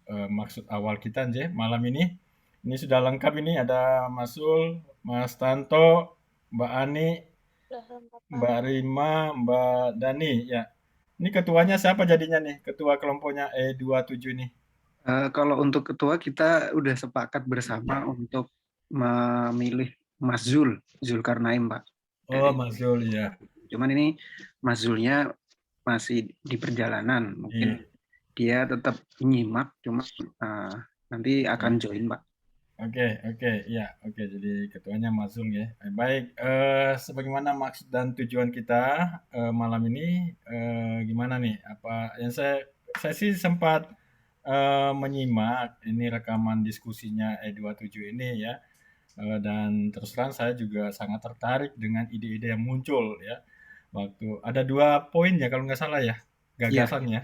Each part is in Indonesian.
maksud awal kita nje malam ini. Ini sudah lengkap ini ada Mas Sul, Mas Tanto, Mbak Ani, Mbak Rima, Mbak Dani ya. Ini ketuanya siapa jadinya nih? Ketua kelompoknya E27 nih. Kalau untuk ketua kita udah sepakat bersama untuk memilih Mas Zulkarnain, Pak. Oh, Mas Zul ya. Cuman ini Mas Zulnya masih di perjalanan, mungkin Iya. dia tetap nyimak, cuma nanti akan Ya. join, Pak. Oke, oke, ya, oke. Jadi ketuanya Mas Zul ya. Baik, sebagaimana maksud dan tujuan kita malam ini, gimana nih? Apa yang saya sih sempat menyimak ini rekaman diskusinya E27 ini ya. Dan terus terang saya juga sangat tertarik dengan ide-ide yang muncul ya. Waktu ada 2 poin ya kalau nggak salah ya, Iya, gagasannya.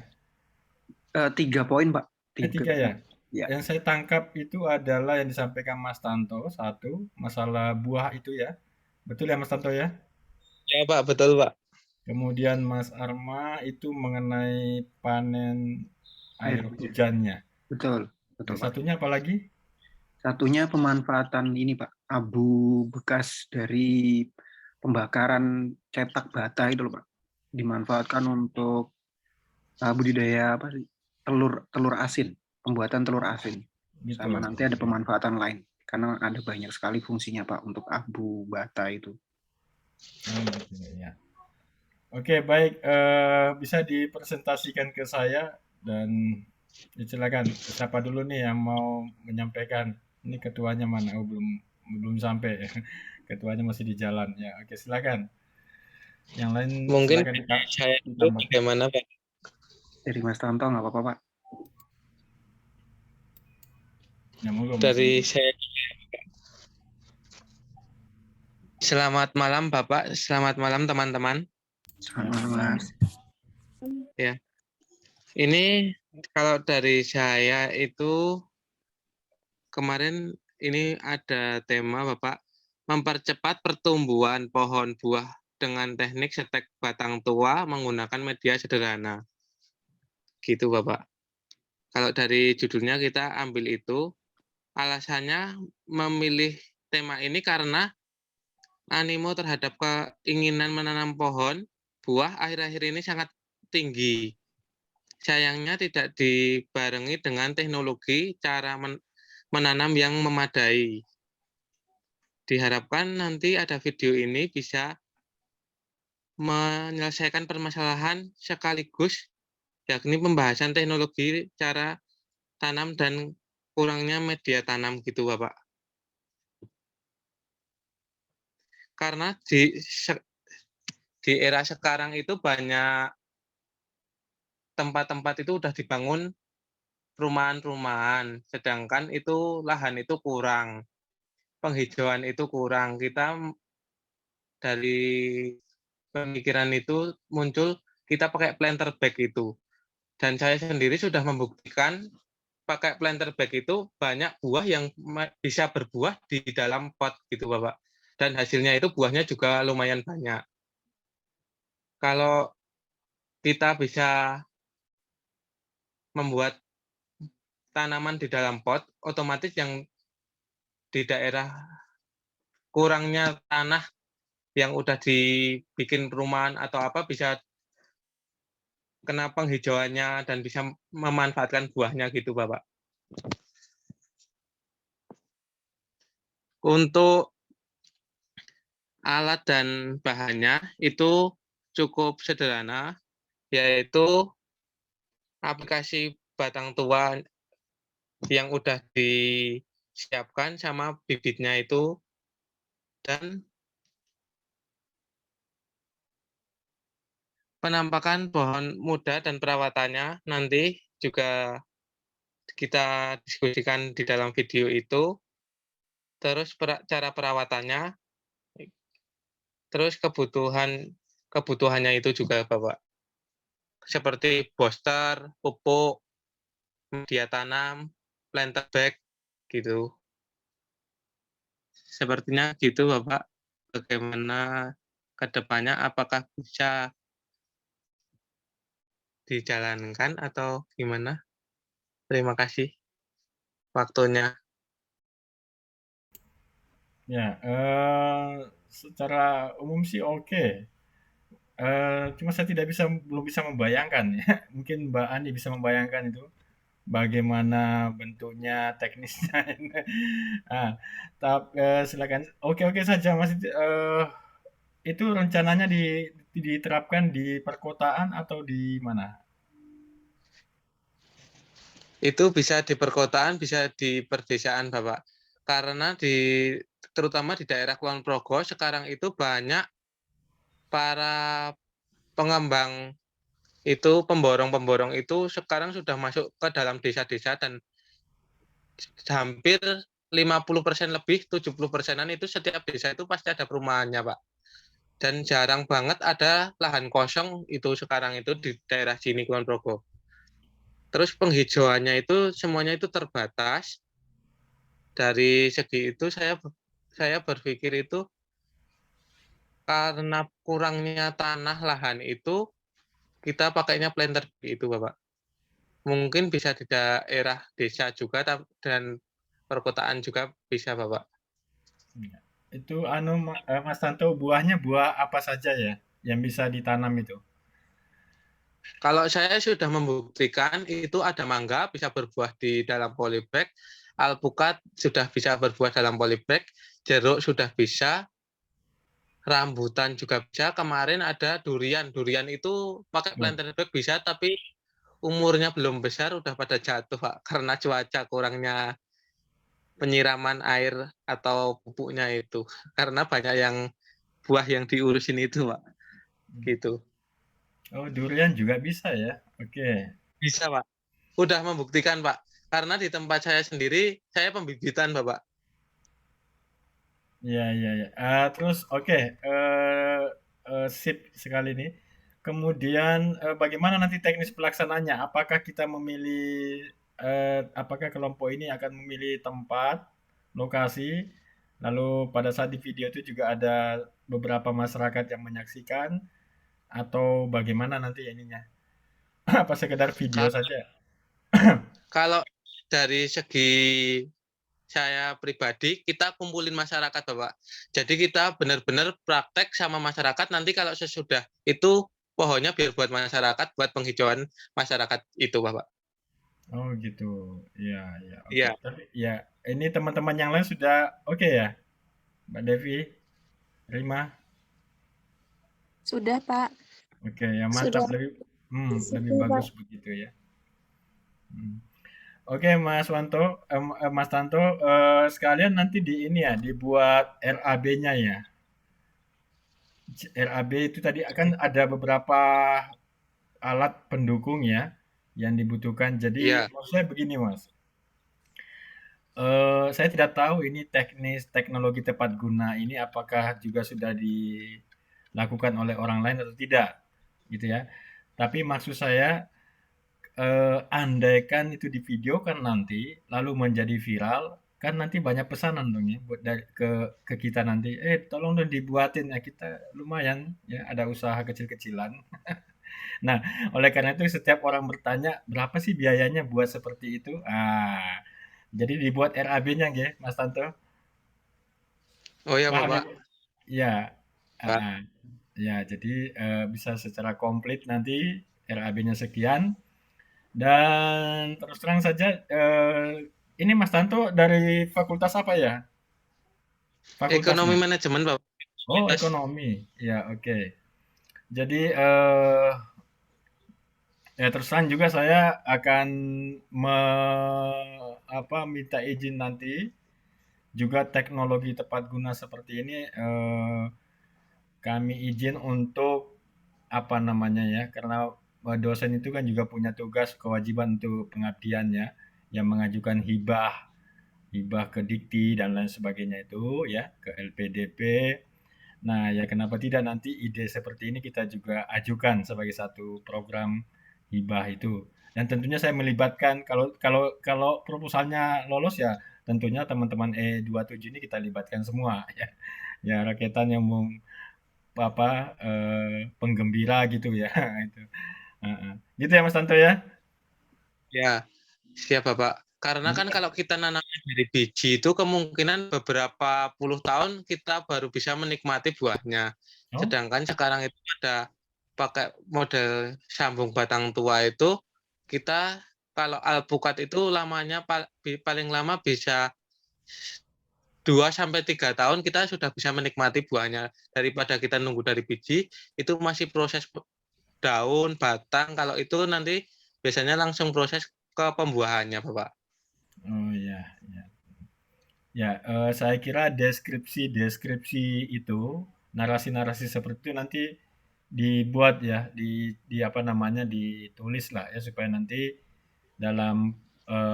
3 poin, Pak. Tiga. Tiga ya. Ya, Yang saya tangkap itu adalah yang disampaikan Mas Tanto, satu, masalah buah itu ya. Betul ya Mas Tanto ya? Ya Pak, betul Pak. Kemudian Mas Arma itu mengenai panen air air hujan. hujannya. Betul, betul, Pak. Satunya apa lagi? Satunya pemanfaatan ini, Pak, abu bekas dari pembakaran cetak bata itu loh, Pak. Dimanfaatkan untuk budidaya apa sih? Telur asin, pembuatan telur asin. Sama Betul. nanti ada pemanfaatan lain karena ada banyak sekali fungsinya, Pak, untuk abu bata itu. Gitu ya. Oke, baik. Bisa dipresentasikan ke saya dan silakan. Siapa dulu nih yang mau menyampaikan? Ini ketuanya mana? Oh, belum sampai. Ketuanya masih di jalan. Ya, oke, silakan. Yang lain Mungkin silakan saya itu ditambah. bagaimana Pak? Dari Mas Tanto nggak apa-apa, Pak. Ya, monggo, Mas. Dari saya. Selamat malam Bapak, selamat malam teman-teman. Selamat malam, Mas. Ya, ini kalau dari saya itu kemarin ini ada tema Bapak, mempercepat pertumbuhan pohon buah dengan teknik setek batang tua menggunakan media sederhana. Gitu Bapak. Kalau dari judulnya kita ambil itu, alasannya memilih tema ini karena animo terhadap keinginan menanam pohon buah akhir-akhir ini sangat tinggi. Sayangnya tidak dibarengi dengan teknologi cara menanam yang memadai. Diharapkan nanti ada video ini bisa menyelesaikan permasalahan sekaligus, yakni pembahasan teknologi cara tanam dan kurangnya media tanam gitu Bapak. Karena di era sekarang itu banyak tempat-tempat itu udah dibangun perumahan-perumahan, sedangkan itu lahan itu kurang, penghijauan itu kurang. Kita dari pemikiran itu muncul kita pakai planter bag itu. Dan saya sendiri sudah membuktikan pakai planter bag itu banyak buah yang bisa berbuah di dalam pot gitu Bapak. Dan hasilnya itu buahnya juga lumayan banyak. Kalau kita bisa membuat tanaman di dalam pot, otomatis yang di daerah kurangnya tanah yang udah dibikin perumahan atau apa bisa kena penghijauannya dan bisa memanfaatkan buahnya gitu Bapak. Untuk alat dan bahannya itu cukup sederhana, yaitu aplikasi batang tua yang udah disiapkan sama bibitnya itu, dan penampakan pohon muda dan perawatannya nanti juga kita diskusikan di dalam video itu, terus cara perawatannya, terus kebutuhannya itu juga Bapak. Seperti booster, pupuk, media tanam, planter bag, gitu. Sepertinya gitu Bapak. Bagaimana ke depannya, apakah bisa dijalankan atau gimana? Terima kasih waktunya. Ya, secara umum sih oke. Cuma saya belum bisa membayangkan ya. Mungkin Mbak Ani bisa membayangkan itu bagaimana bentuknya teknisnya. Ah, silakan. Oke-oke saja Mas. Itu rencananya diterapkan di perkotaan atau di mana? Itu bisa di perkotaan, bisa di perdesaan, Bapak. Karena terutama di daerah Kulon Progo sekarang itu banyak para pengembang itu, pemborong-pemborong itu sekarang sudah masuk ke dalam desa-desa dan hampir 50% lebih, 70%-an itu setiap desa itu pasti ada perumahannya, Pak. Dan jarang banget ada lahan kosong itu sekarang itu di daerah sini Kulon Progo. Terus penghijauannya itu semuanya itu terbatas. Dari segi itu saya berpikir itu karena kurangnya tanah lahan itu kita pakainya planter itu, Bapak. Mungkin bisa di daerah desa juga dan perkotaan juga bisa, Bapak. Iya. Itu Mas Tanto, buahnya buah apa saja ya yang bisa ditanam itu? Kalau saya sudah membuktikan itu ada mangga bisa berbuah di dalam polybag, alpukat sudah bisa berbuah dalam polybag, jeruk sudah bisa, rambutan juga bisa. Kemarin ada durian. Durian itu pakai Oh, planter bag bisa, tapi umurnya belum besar udah pada jatuh, Pak. Karena cuaca kurangnya penyiraman air atau pupuknya itu. Karena banyak yang buah yang diurusin itu, Pak. Gitu. oh, durian juga bisa ya. Oke. Bisa, Pak. Udah membuktikan, Pak. Karena di tempat saya sendiri, saya pembibitan, Bapak. Iya, iya, iya. Terus oke, sip sekali nih. Kemudian bagaimana nanti teknis pelaksanaannya? Apakah kelompok ini akan memilih tempat, lokasi, lalu pada saat di video itu juga ada beberapa masyarakat yang menyaksikan, atau bagaimana nanti ininya? Apa sekedar video saja? Kalau dari segi saya pribadi, kita kumpulin masyarakat, Bapak. Jadi kita benar-benar praktek sama masyarakat. Nanti kalau sesudah itu pohonnya biar buat masyarakat, buat penghijauan masyarakat itu, Bapak. Oh gitu. Iya, iya. Oke. Iya, Tapi ya ini teman-teman yang lain sudah oke ya, Mbak Devi, Rima. Sudah, Pak. Oke, ya mantap Sudah lebih disitu, Pak. bagus begitu ya. Hmm. Oke, Mas Tanto, sekalian nanti di ini ya, dibuat RAB-nya ya. RAB itu tadi akan ada beberapa alat pendukung ya yang dibutuhkan. Jadi iya. maksud saya begini, Mas. Saya tidak tahu ini teknologi tepat guna ini apakah juga sudah dilakukan oleh orang lain atau tidak, gitu ya. Tapi maksud saya, andaikan itu divideokan nanti, lalu menjadi viral, kan nanti banyak pesanan dong ya buat ke kita nanti, tolong dong dibuatin ya kita lumayan ya ada usaha kecil-kecilan. Nah, oleh karena itu setiap orang bertanya, berapa sih biayanya buat seperti itu? Jadi dibuat RAB-nya nggih, Mas Tanto. Oh ya, Paham ya? Bapak. Iya, Pak. heeh. Ya, jadi, bisa secara komplit nanti RAB-nya sekian dan terus terang saja, ini Mas Tanto dari fakultas apa ya? Ekonomi Fakultasnya? manajemen, Bapak. Oh, Yes. ekonomi. Ya, oke. Jadi, ya terus terang juga saya akan me minta izin nanti juga teknologi tepat guna seperti ini, kami izin untuk apa namanya ya, karena dosen itu kan juga punya tugas kewajiban untuk pengabdiannya yang mengajukan hibah, hibah ke Dikti dan lain sebagainya itu ya, ke LPDP. Nah, ya kenapa tidak nanti ide seperti ini kita juga ajukan sebagai satu program hibah itu. Dan tentunya saya melibatkan kalau kalau kalau proposalnya lolos ya tentunya teman-teman E27 ini kita libatkan semua ya. Ya rakyatan yang penggembira gitu ya itu. Heeh. Gitu ya Mas Tanto ya? Ya. Siap, Bapak. Karena kan kalau kita nanamnya dari biji itu kemungkinan beberapa puluh tahun kita baru bisa menikmati buahnya. Oh, Sedangkan sekarang itu ada pakai model sambung batang tua itu, kita kalau alpukat itu lamanya paling lama bisa 2 sampai 3 tahun kita sudah bisa menikmati buahnya. Daripada kita nunggu dari biji, itu masih proses daun, batang, kalau itu nanti biasanya langsung proses ke pembuahannya, Bapak. oh ya, ya. Ya, saya kira deskripsi-deskripsi itu, narasi-narasi seperti itu nanti dibuat ya, di apa namanya, ditulis lah ya supaya nanti dalam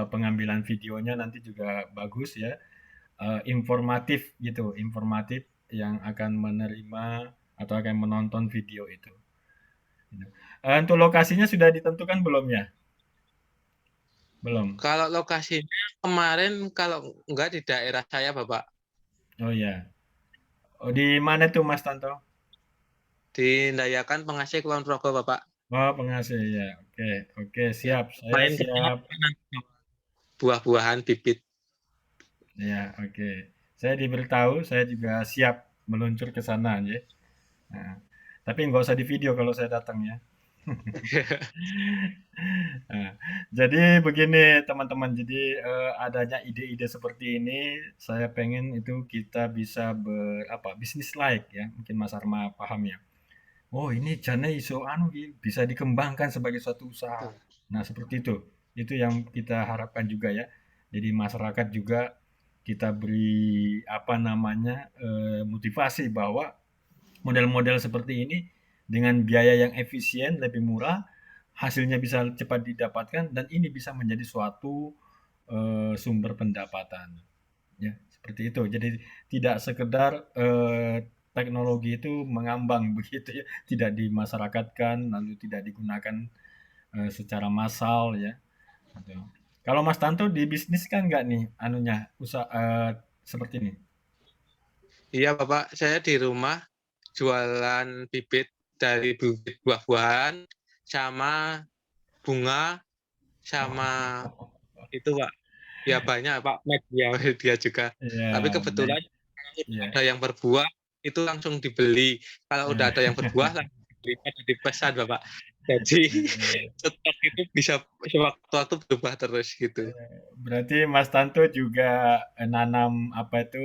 pengambilan videonya nanti juga bagus ya, informatif gitu, informatif yang akan menerima atau akan menonton video itu. Untuk lokasinya sudah ditentukan belum ya? Belum. Kalau lokasinya kemarin kalau enggak di daerah saya, Bapak, Oh ya. Oh, di mana tuh Mas Tanto? di Ndayakan Pengasih Kulon Progo, Bapak. Oh, Pengasih ya. Oke, oke, Ya, siap. Saya main ke sana siap. buah-buahan bibit. Ya, oke. Saya diberitahu, saya juga siap meluncur ke sana ya. Nah, tapi nggak usah di video kalau saya datang ya. Nah, jadi begini teman-teman, jadi adanya ide-ide seperti ini, saya pengen itu kita bisa bisnis like ya, mungkin Mas Arma paham ya. Oh ini jane iso anu bisa dikembangkan sebagai suatu usaha. Nah seperti itu yang kita harapkan juga ya. Jadi masyarakat juga kita beri apa namanya motivasi bahwa model-model seperti ini dengan biaya yang efisien, lebih murah, hasilnya bisa cepat didapatkan dan ini bisa menjadi suatu sumber pendapatan. Ya, seperti itu. Jadi tidak sekedar teknologi itu mengambang begitu ya, tidak dimasyarakatkan lalu tidak digunakan secara massal ya. Gitu. Kalau Mas Tanto di bisnis kan nggak nih anunya usaha seperti ini? Iya, Bapak, saya di rumah jualan bibit dari bibit buah-buahan sama bunga sama itu, Pak. Ya banyak, Pak, media media juga. Tapi Ya, kebetulan baik. kalau udah Ya. ada yang berbuah itu langsung dibeli. Kalau udah Ya. ada yang berbuah langsung dibeli, ada dipesan, Bapak. Jadi stok itu bisa sewaktu-waktu berubah terus gitu. Berarti Mas Tanto juga nanam apa itu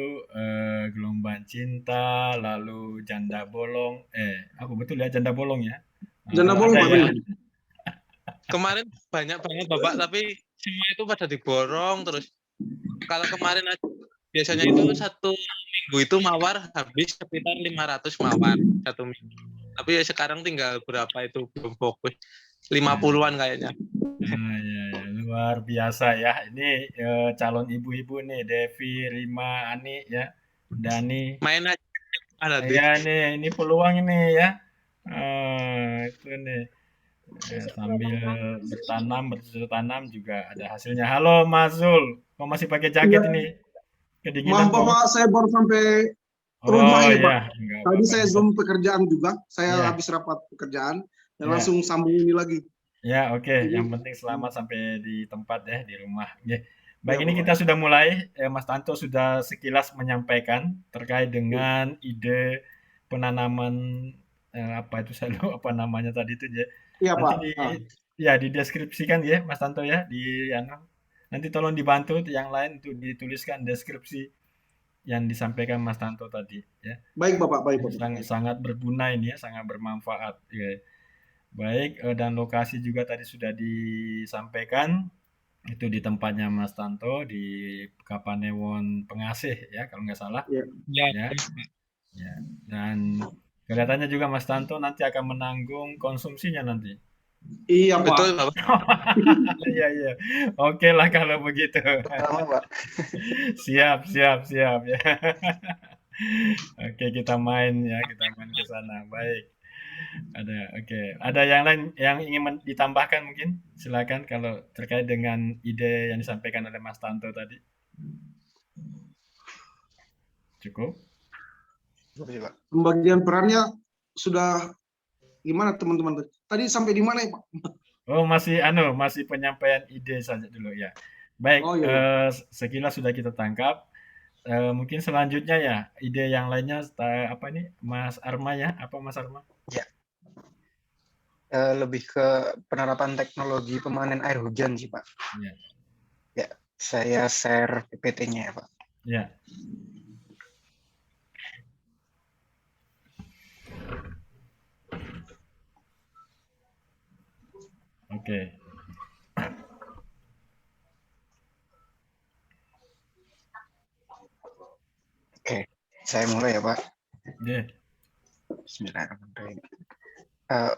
gelombang cinta, lalu janda bolong. Aku betul ya janda bolong ya. Janda Oh, bolong ada Pak ya. benar. Kemarin banyak banget, Bapak, tapi semua itu pada diborong terus. Kalau kemarin biasanya itu 1 minggu itu mawar habis sekitar 500 mawar 1 minggu. Tapi ya sekarang tinggal berapa itu belum fokus. Ya. 50-an kayaknya. Ah, ya, ya. Luar biasa ya. Ini calon ibu-ibu nih, Devi, Rima, Ani ya, Dani. Main aja nanti. Ya nih, ini peluang ini ya. Itu nih sambil bertanam, bercocok tanam juga ada hasilnya. Halo Mas Zul, kok masih pakai jaket Iya, ini? Kedinginan maaf kok. Bapak, saya baru sampai rumah Oh ini ya, Pak. enggak Tadi apa-apa. saya zoom pekerjaan juga, saya Ya, habis rapat pekerjaan, dan ya, langsung sambung ini lagi. ya, oke. Jadi, Yang penting selamat sampai di tempat ya, di rumah. Ya. Baik, ya ini Bapak. kita sudah mulai. Mas Tanto sudah sekilas menyampaikan terkait Ya, dengan ide penanaman apa itu saya lupa apa namanya tadi itu ya. iya Nanti Pak. Ah, ya dideskripsikan ya Mas Tanto ya nanti tolong dibantu yang lain untuk dituliskan deskripsi yang disampaikan Mas Tanto tadi ya. baik Bapak, baik Ini Bapak. sangat berguna ini ya, sangat bermanfaat ya. Baik, dan lokasi juga tadi sudah disampaikan itu di tempatnya Mas Tanto di Kapanewon Pengasih ya kalau nggak salah Ya. Ya, ya. Ya. Dan kelihatannya juga Mas Tanto nanti akan menanggung konsumsinya nanti. Iya Pak. betul, Bapak. Iya iya. Oke lah kalau begitu. Sama Pak. Siap siap siap ya. Oke kita main ya kita main ke sana. Baik. Oke. Ada yang lain yang ingin ditambahkan mungkin? Silakan kalau terkait dengan ide yang disampaikan oleh Mas Tanto tadi. Cukup? Pembagian perannya sudah gimana teman-teman? Tadi sampai di mana ya Pak? Oh, masih penyampaian ide saja dulu ya. Baik, Oh iya, iya. sekilas sudah kita tangkap. Mungkin selanjutnya ya, ide yang lainnya apa nih, Mas Arma ya? Apa Mas Arma? Ya, lebih ke penerapan teknologi pemanen air hujan sih, Pak. Ya, Ya, saya share PPT-nya ya, Pak. ya, oke. Oke, saya mulai ya, Pak. Oke, Bismillahirrahmanirrahim.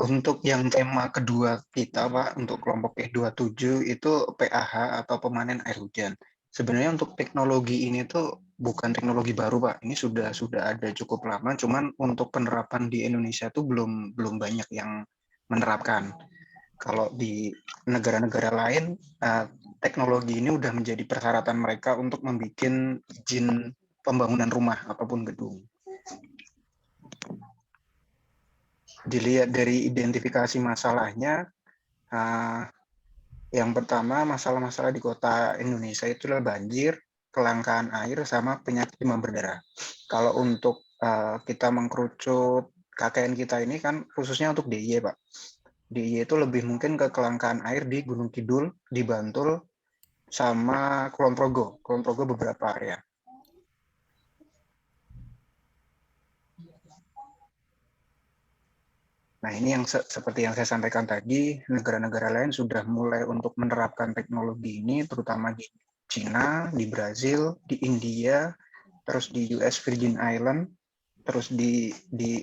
Untuk yang tema kedua kita, Pak, untuk kelompok E27 itu PAH atau pemanen air hujan. Sebenarnya untuk teknologi ini tuh bukan teknologi baru, Pak. Ini sudah ada cukup lama, cuman untuk penerapan di Indonesia tuh belum banyak yang menerapkan. Kalau di negara-negara lain, teknologi ini udah menjadi persyaratan mereka untuk membuat izin pembangunan rumah ataupun gedung. Dilihat dari identifikasi masalahnya, yang pertama masalah-masalah di kota Indonesia itu adalah banjir, kelangkaan air, sama penyakit demam berdarah. Kalau untuk kita mengkerucut KKN kita ini kan khususnya untuk DIY, Pak. DIY itu lebih mungkin ke kelangkaan air di Gunung Kidul, di Bantul, sama Kulon Progo beberapa area. Nah, ini yang seperti yang saya sampaikan tadi, negara-negara lain sudah mulai untuk menerapkan teknologi ini, terutama di Cina, di Brazil, di India, terus di US Virgin Island, terus di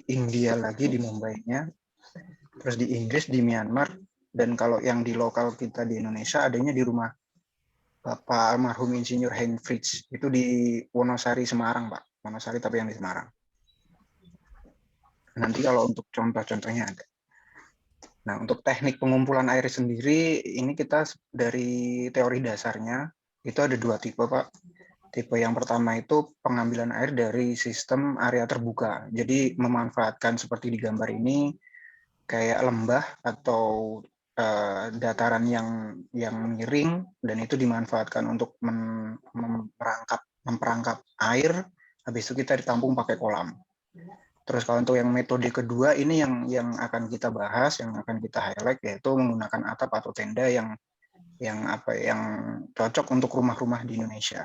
India lagi, di Mumbai-nya, terus di Inggris, di Myanmar, dan kalau yang di lokal kita di Indonesia adanya di rumah Bapak almarhum Insinyur Hein Fritz, itu di Wonosari, Semarang, Pak. Wonosari tapi yang di Semarang. Nanti kalau untuk contoh-contohnya ada. Nah, untuk teknik pengumpulan air sendiri, ini kita dari teori dasarnya, itu ada 2 tipe, Pak. Tipe yang pertama itu pengambilan air dari sistem area terbuka. Jadi memanfaatkan seperti di gambar ini, kayak lembah atau dataran yang miring, dan itu dimanfaatkan untuk memperangkap air, habis itu kita ditampung pakai kolam. Terus kalau untuk yang metode kedua ini yang akan kita bahas, yang akan kita highlight, yaitu menggunakan atap atau tenda yang cocok untuk rumah-rumah di Indonesia.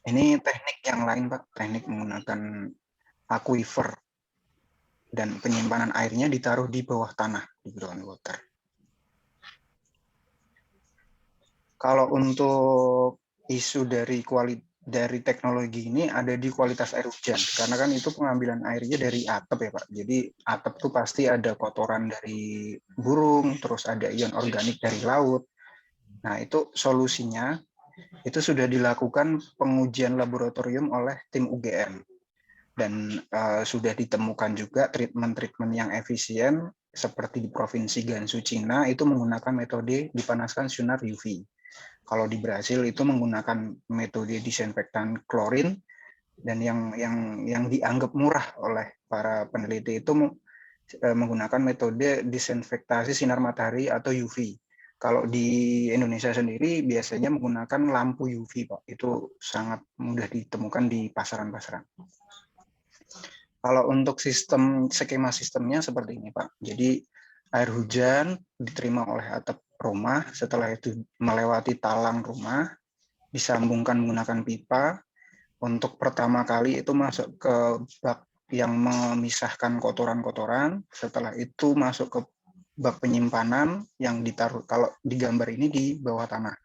Ini teknik yang lain, Pak, teknik menggunakan aquifer dan penyimpanan airnya ditaruh di bawah tanah di groundwater. Kalau untuk isu dari teknologi ini ada di kualitas air hujan, karena kan itu pengambilan airnya dari atap ya, Pak. Jadi atap tuh pasti ada kotoran dari burung, terus ada ion organik dari laut. Nah, itu solusinya itu sudah dilakukan pengujian laboratorium oleh tim UGM. Dan sudah ditemukan juga treatment yang efisien seperti di Provinsi Gansu, Cina, itu menggunakan metode dipanaskan sinar UV. Kalau di Brasil itu menggunakan metode disinfektan klorin, dan yang dianggap murah oleh para peneliti itu menggunakan metode disinfektasi sinar matahari atau UV. Kalau di Indonesia sendiri biasanya menggunakan lampu UV, Pak. Itu sangat mudah ditemukan di pasaran-pasaran. Kalau untuk skema sistemnya seperti ini, Pak. Jadi air hujan diterima oleh atap rumah, setelah itu melewati talang rumah, disambungkan menggunakan pipa. Untuk pertama kali itu masuk ke bak yang memisahkan kotoran-kotoran, setelah itu masuk ke bak penyimpanan yang ditaruh, kalau di gambar ini, di bawah tanah.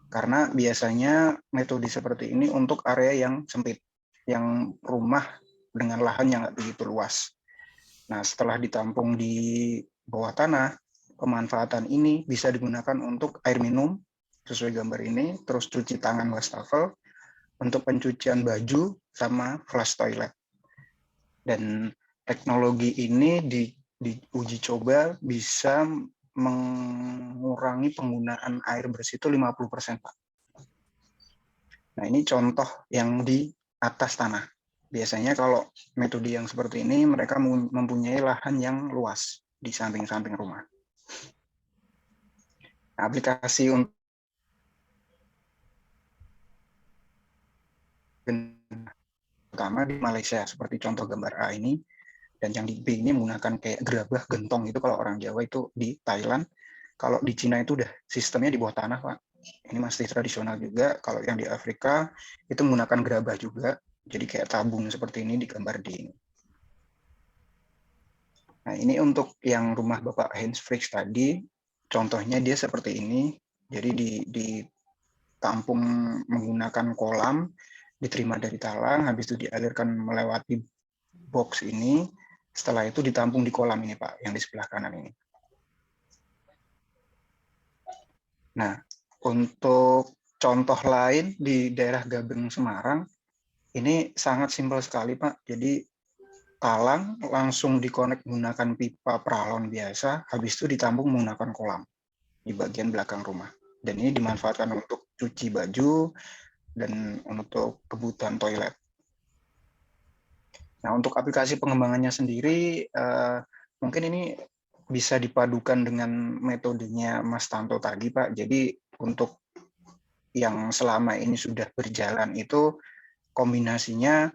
Karena biasanya metode seperti ini untuk area yang sempit, yang rumah dengan lahan yang nggak begitu luas. Nah, setelah ditampung di bawah tanah, pemanfaatan ini bisa digunakan untuk air minum, sesuai gambar ini, terus cuci tangan wastafel, untuk pencucian baju, sama flush toilet. Dan teknologi ini diuji coba bisa mengurangi penggunaan air bersih itu 50%, Pak. Nah, ini contoh yang di atas tanah. Biasanya kalau metode yang seperti ini, mereka mempunyai lahan yang luas di samping-samping rumah. Aplikasi untuk pertama di Malaysia, seperti contoh gambar A ini, dan yang di B ini menggunakan kayak gerabah gentong itu kalau orang Jawa itu di Thailand. Kalau di Cina itu udah sistemnya di bawah tanah, Pak. Ini masih tradisional juga. Kalau yang di Afrika itu menggunakan gerabah juga. Jadi kayak tabung seperti ini di gambar D ini. Nah, ini untuk yang rumah Bapak Heinz Fricks tadi, contohnya dia seperti ini. Jadi ditampung menggunakan kolam, diterima dari talang, habis itu dialirkan melewati box ini. Setelah itu ditampung di kolam ini, Pak, yang di sebelah kanan ini. Nah, untuk contoh lain di daerah Gabeng, Semarang, ini sangat simpel sekali, Pak. Jadi talang langsung dikonek menggunakan pipa pralon biasa, habis itu ditampung menggunakan kolam di bagian belakang rumah. Dan ini dimanfaatkan untuk cuci baju dan untuk kebutuhan toilet. Nah, untuk aplikasi pengembangannya sendiri, mungkin ini bisa dipadukan dengan metodenya Mas Tanto tadi, Pak. Jadi untuk yang selama ini sudah berjalan itu kombinasinya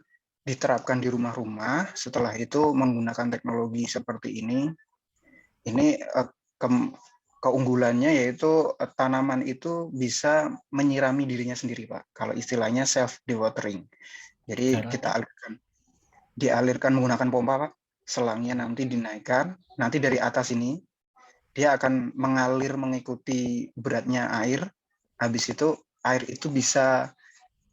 diterapkan di rumah-rumah, setelah itu menggunakan teknologi seperti ini. Ini keunggulannya yaitu tanaman itu bisa menyirami dirinya sendiri, Pak. Kalau istilahnya self dewatering. Jadi kita dialirkan menggunakan pompa, Pak. Selangnya nanti dinaikkan, nanti dari atas ini dia akan mengalir mengikuti beratnya air. Habis itu air itu bisa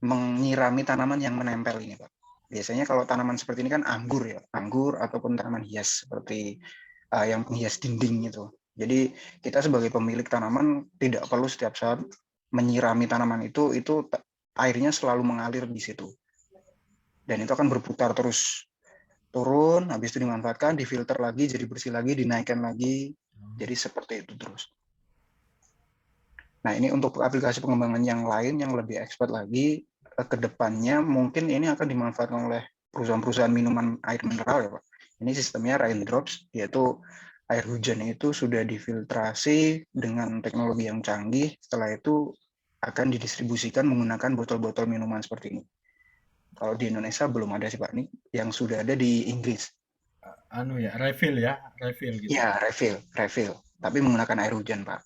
menyirami tanaman yang menempel ini, Pak. Biasanya kalau tanaman seperti ini kan anggur ya, anggur ataupun tanaman hias seperti yang penghias dinding itu. Jadi kita sebagai pemilik tanaman tidak perlu setiap saat menyirami tanaman itu airnya selalu mengalir di situ. Dan itu akan berputar terus, turun, habis itu dimanfaatkan, difilter lagi, jadi bersih lagi, dinaikkan lagi, jadi seperti itu terus. Nah, ini untuk aplikasi pengembangan yang lain yang lebih expert lagi, ke depannya mungkin ini akan dimanfaatkan oleh perusahaan-perusahaan minuman air mineral ya, Pak. Ini sistemnya raindrops, yaitu air hujan itu sudah difiltrasi dengan teknologi yang canggih, setelah itu akan didistribusikan menggunakan botol-botol minuman seperti ini. Kalau di Indonesia belum ada sih, Pak, ini yang sudah ada di Inggris. Refill gitu. Ya, refill, tapi menggunakan air hujan, Pak.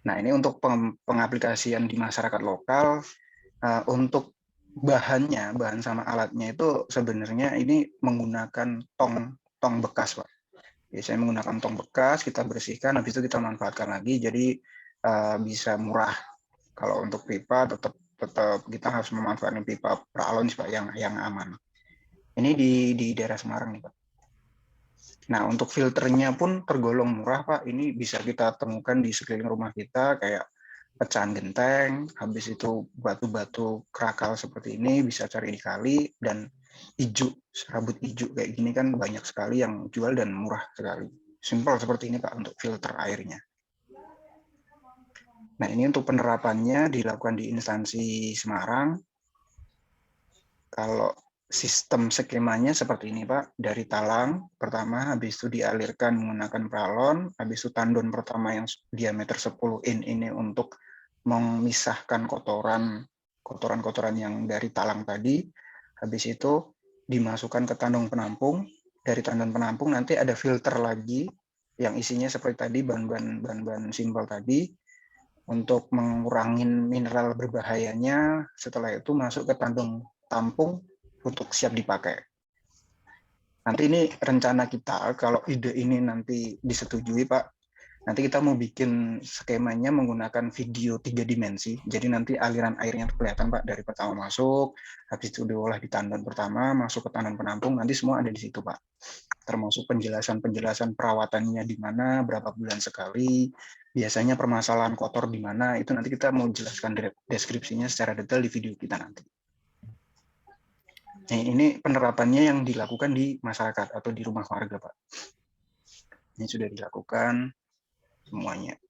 Nah, ini untuk pengaplikasian di masyarakat lokal. Untuk bahan sama alatnya itu sebenarnya ini menggunakan tong bekas, Pak. Biasanya menggunakan tong bekas, kita bersihkan, habis itu kita manfaatkan lagi, jadi bisa murah. Kalau untuk pipa tetap kita harus memanfaatkan pipa pralon, Pak, yang aman. Ini di daerah Semarang nih, Pak. Nah, untuk filternya pun tergolong murah, Pak. Ini bisa kita temukan di sekeliling rumah kita, kayak pecahan genteng, habis itu batu-batu kerakal seperti ini, bisa cari di kali, dan hijau, serabut hijau kayak gini kan banyak sekali yang jual dan murah sekali. Simpel seperti ini, Pak, untuk filter airnya. Nah, ini untuk penerapannya dilakukan di instansi Semarang. Kalau sistem skemanya seperti ini, Pak. Dari talang pertama, habis itu dialirkan menggunakan pralon, habis itu tandon pertama yang diameter 10 in ini untuk memisahkan kotoran yang dari talang tadi. Habis itu dimasukkan ke tandon penampung. Dari tandon penampung nanti ada filter lagi yang isinya seperti tadi bahan-bahan simpel tadi untuk mengurangi mineral berbahayanya. Setelah itu masuk ke tandon tampung untuk siap dipakai. Nanti ini rencana kita, kalau ide ini nanti disetujui, Pak, nanti kita mau bikin skemanya menggunakan video 3 dimensi. Jadi nanti aliran airnya kelihatan, Pak, dari pertama masuk, habis itu diolah di tandon pertama, masuk ke tandon penampung, nanti semua ada di situ, Pak. Termasuk penjelasan perawatannya di mana, berapa bulan sekali, biasanya permasalahan kotor di mana, itu nanti kita mau jelaskan deskripsinya secara detail di video kita nanti. Nah, ini penerapannya yang dilakukan di masyarakat atau di rumah warga, Pak. Ini sudah dilakukan semuanya.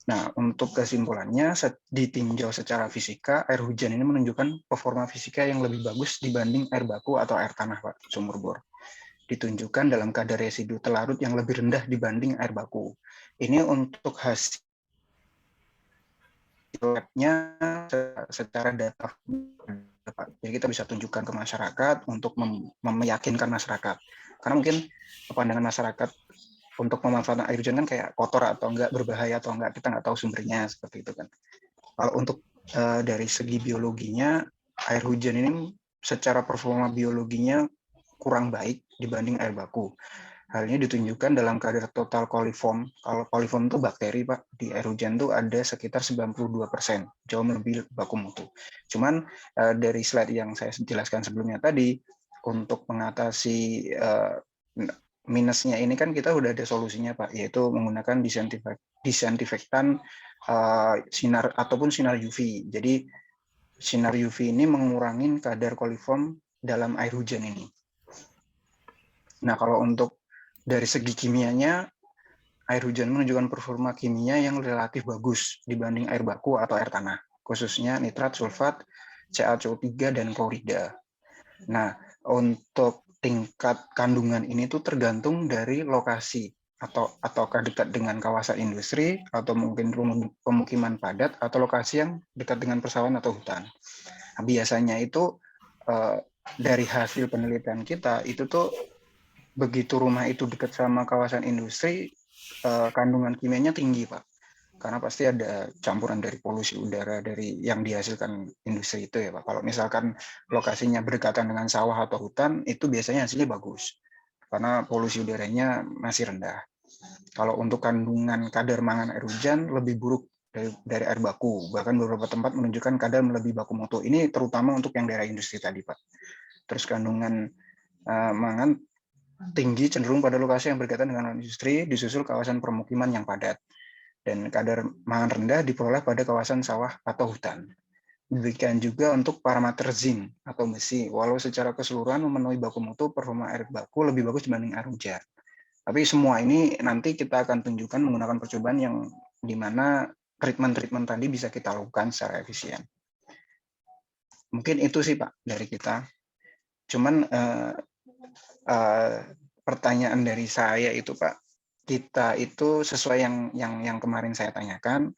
Nah, untuk kesimpulannya, ditinjau secara fisika, air hujan ini menunjukkan performa fisika yang lebih bagus dibanding air baku atau air tanah, Pak, sumur bor. Ditunjukkan dalam kadar residu telarut yang lebih rendah dibanding air baku. Ini untuk hasil labnya secara data. Jadi kita bisa tunjukkan ke masyarakat untuk meyakinkan masyarakat. Karena mungkin pandangan masyarakat untuk pemanfaatan air hujan kan kayak kotor atau enggak, berbahaya atau enggak, kita nggak tahu sumbernya seperti itu kan. Kalau untuk dari segi biologinya, air hujan ini secara performa biologinya kurang baik dibanding air baku. Hal ini ditunjukkan dalam kadar total coliform. Kalau coliform itu bakteri, Pak, di air hujan itu ada sekitar 92%, jauh lebih baku mutu. Cuman dari slide yang saya jelaskan sebelumnya tadi, untuk mengatasi minusnya ini kan kita udah ada solusinya, Pak, yaitu menggunakan disinfektan sinar ataupun sinar UV. Jadi sinar UV ini mengurangi kadar coliform dalam air hujan ini. Nah, kalau untuk dari segi kimianya, air hujan menunjukkan performa kimia yang relatif bagus dibanding air baku atau air tanah, khususnya nitrat, sulfat, CaCO3, dan klorida. Nah, untuk tingkat kandungan ini tuh tergantung dari lokasi, ataukah dekat dengan kawasan industri, atau mungkin pemukiman padat, atau lokasi yang dekat dengan persawahan atau hutan. Nah, biasanya itu dari hasil penelitian kita, itu tuh begitu rumah itu dekat sama kawasan industri, kandungan kimianya tinggi, Pak. Karena pasti ada campuran dari polusi udara dari yang dihasilkan industri itu ya, Pak. Kalau misalkan lokasinya berdekatan dengan sawah atau hutan, itu biasanya hasilnya bagus. Karena polusi udaranya masih rendah. Kalau untuk kandungan kadar mangan air hujan lebih buruk dari air baku. Bahkan beberapa tempat menunjukkan kadar lebih baku mutu. Ini terutama untuk yang daerah industri tadi, Pak. Terus kandungan mangan tinggi cenderung pada lokasi yang berdekatan dengan industri, disusul kawasan permukiman yang padat. Dan kadar mangan rendah diperoleh pada kawasan sawah atau hutan. Demikian juga untuk parameter zinc atau besi, walau secara keseluruhan memenuhi baku mutu, performa air baku lebih bagus dibanding air hujan. Tapi semua ini nanti kita akan tunjukkan menggunakan percobaan yang di mana treatment-treatment tadi bisa kita lakukan secara efisien. Mungkin itu sih, Pak, dari kita. Cuman pertanyaan dari saya itu, Pak, kita itu sesuai yang kemarin saya tanyakan,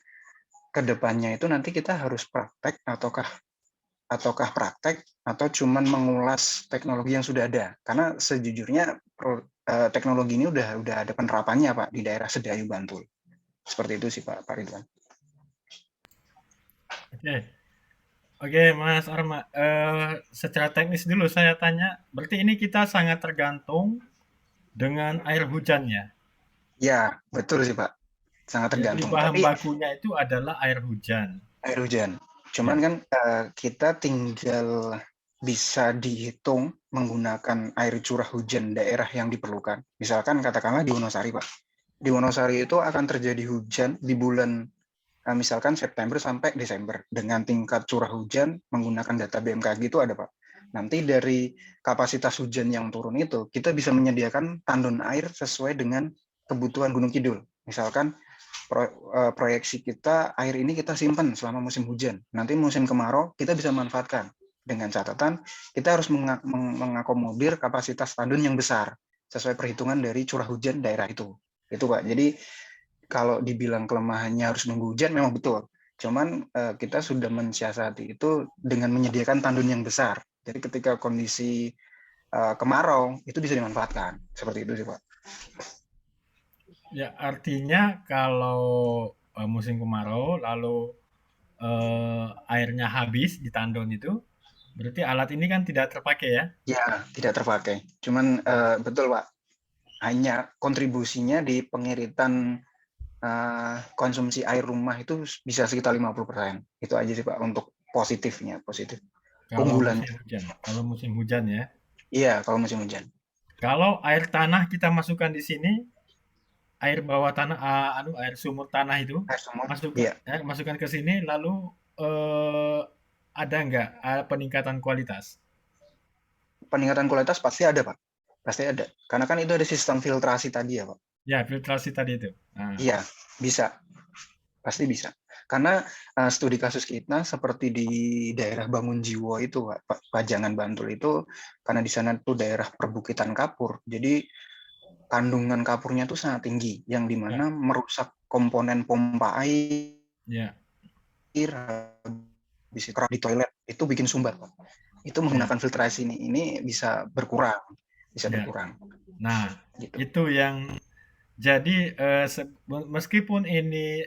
ke depannya itu nanti kita harus praktek ataukah praktek atau cuman mengulas teknologi yang sudah ada. Karena sejujurnya teknologi ini udah ada penerapannya, Pak, di daerah Sedayu, Bantul. Seperti itu sih, Pak Ridwan. Oke, Mas Arma. Secara teknis dulu saya tanya, berarti ini kita sangat tergantung dengan air hujannya. Ya, betul sih, Pak. Sangat Jadi tergantung. bahan Tapi bakunya itu adalah air hujan. air hujan. Cuman Ya. kan kita tinggal bisa dihitung menggunakan air curah hujan daerah yang diperlukan. Misalkan katakanlah di Wonosari, Pak. Di Wonosari itu akan terjadi hujan di bulan misalkan September sampai Desember dengan tingkat curah hujan menggunakan data BMKG itu ada, Pak. Nanti dari kapasitas hujan yang turun itu kita bisa menyediakan tandon air sesuai dengan kebutuhan Gunung Kidul. Misalkan proyeksi kita air ini kita simpan selama musim hujan. Nanti musim kemarau kita bisa manfaatkan. Dengan catatan kita harus mengakomodir kapasitas tandon yang besar sesuai perhitungan dari curah hujan daerah itu. Itu, Pak. Jadi kalau dibilang kelemahannya harus nunggu hujan memang betul. Cuman kita sudah mensiasati itu dengan menyediakan tandon yang besar. Jadi ketika kondisi kemarau itu bisa dimanfaatkan. Seperti itu sih, Pak. Ya, artinya kalau musim kemarau lalu airnya habis di tandon itu, berarti alat ini kan tidak terpakai ya? Ya, tidak terpakai. Cuman betul, Pak. Hanya kontribusinya di pengiritan konsumsi air rumah itu bisa sekitar 50%. Itu aja sih, Pak, untuk positifnya, positif. Unggulan. Kalau musim hujan ya. Iya, kalau musim hujan. Kalau air tanah kita masukkan di sini, air bawah tanah, air sumur tanah itu, Air sumur. masukkan ke sini, lalu ada nggak peningkatan kualitas? Peningkatan kualitas pasti ada, Pak. Pasti ada. Karena kan itu ada sistem filtrasi tadi ya, Pak. Ya, filtrasi tadi itu. Iya, bisa. Pasti bisa. Karena studi kasus kita seperti di daerah Bangunjiwo itu, Pak, Pajangan Bantul itu, karena di sana tuh daerah perbukitan kapur, jadi kandungan kapurnya tuh sangat tinggi, yang Ya, dimana merusak komponen pompa air, ya, habis itu kerak di toilet, itu bikin sumbat, Pak. Itu ya, menggunakan filtrasi ini bisa berkurang, ya. berkurang. Nah, Gitu. itu yang jadi meskipun ini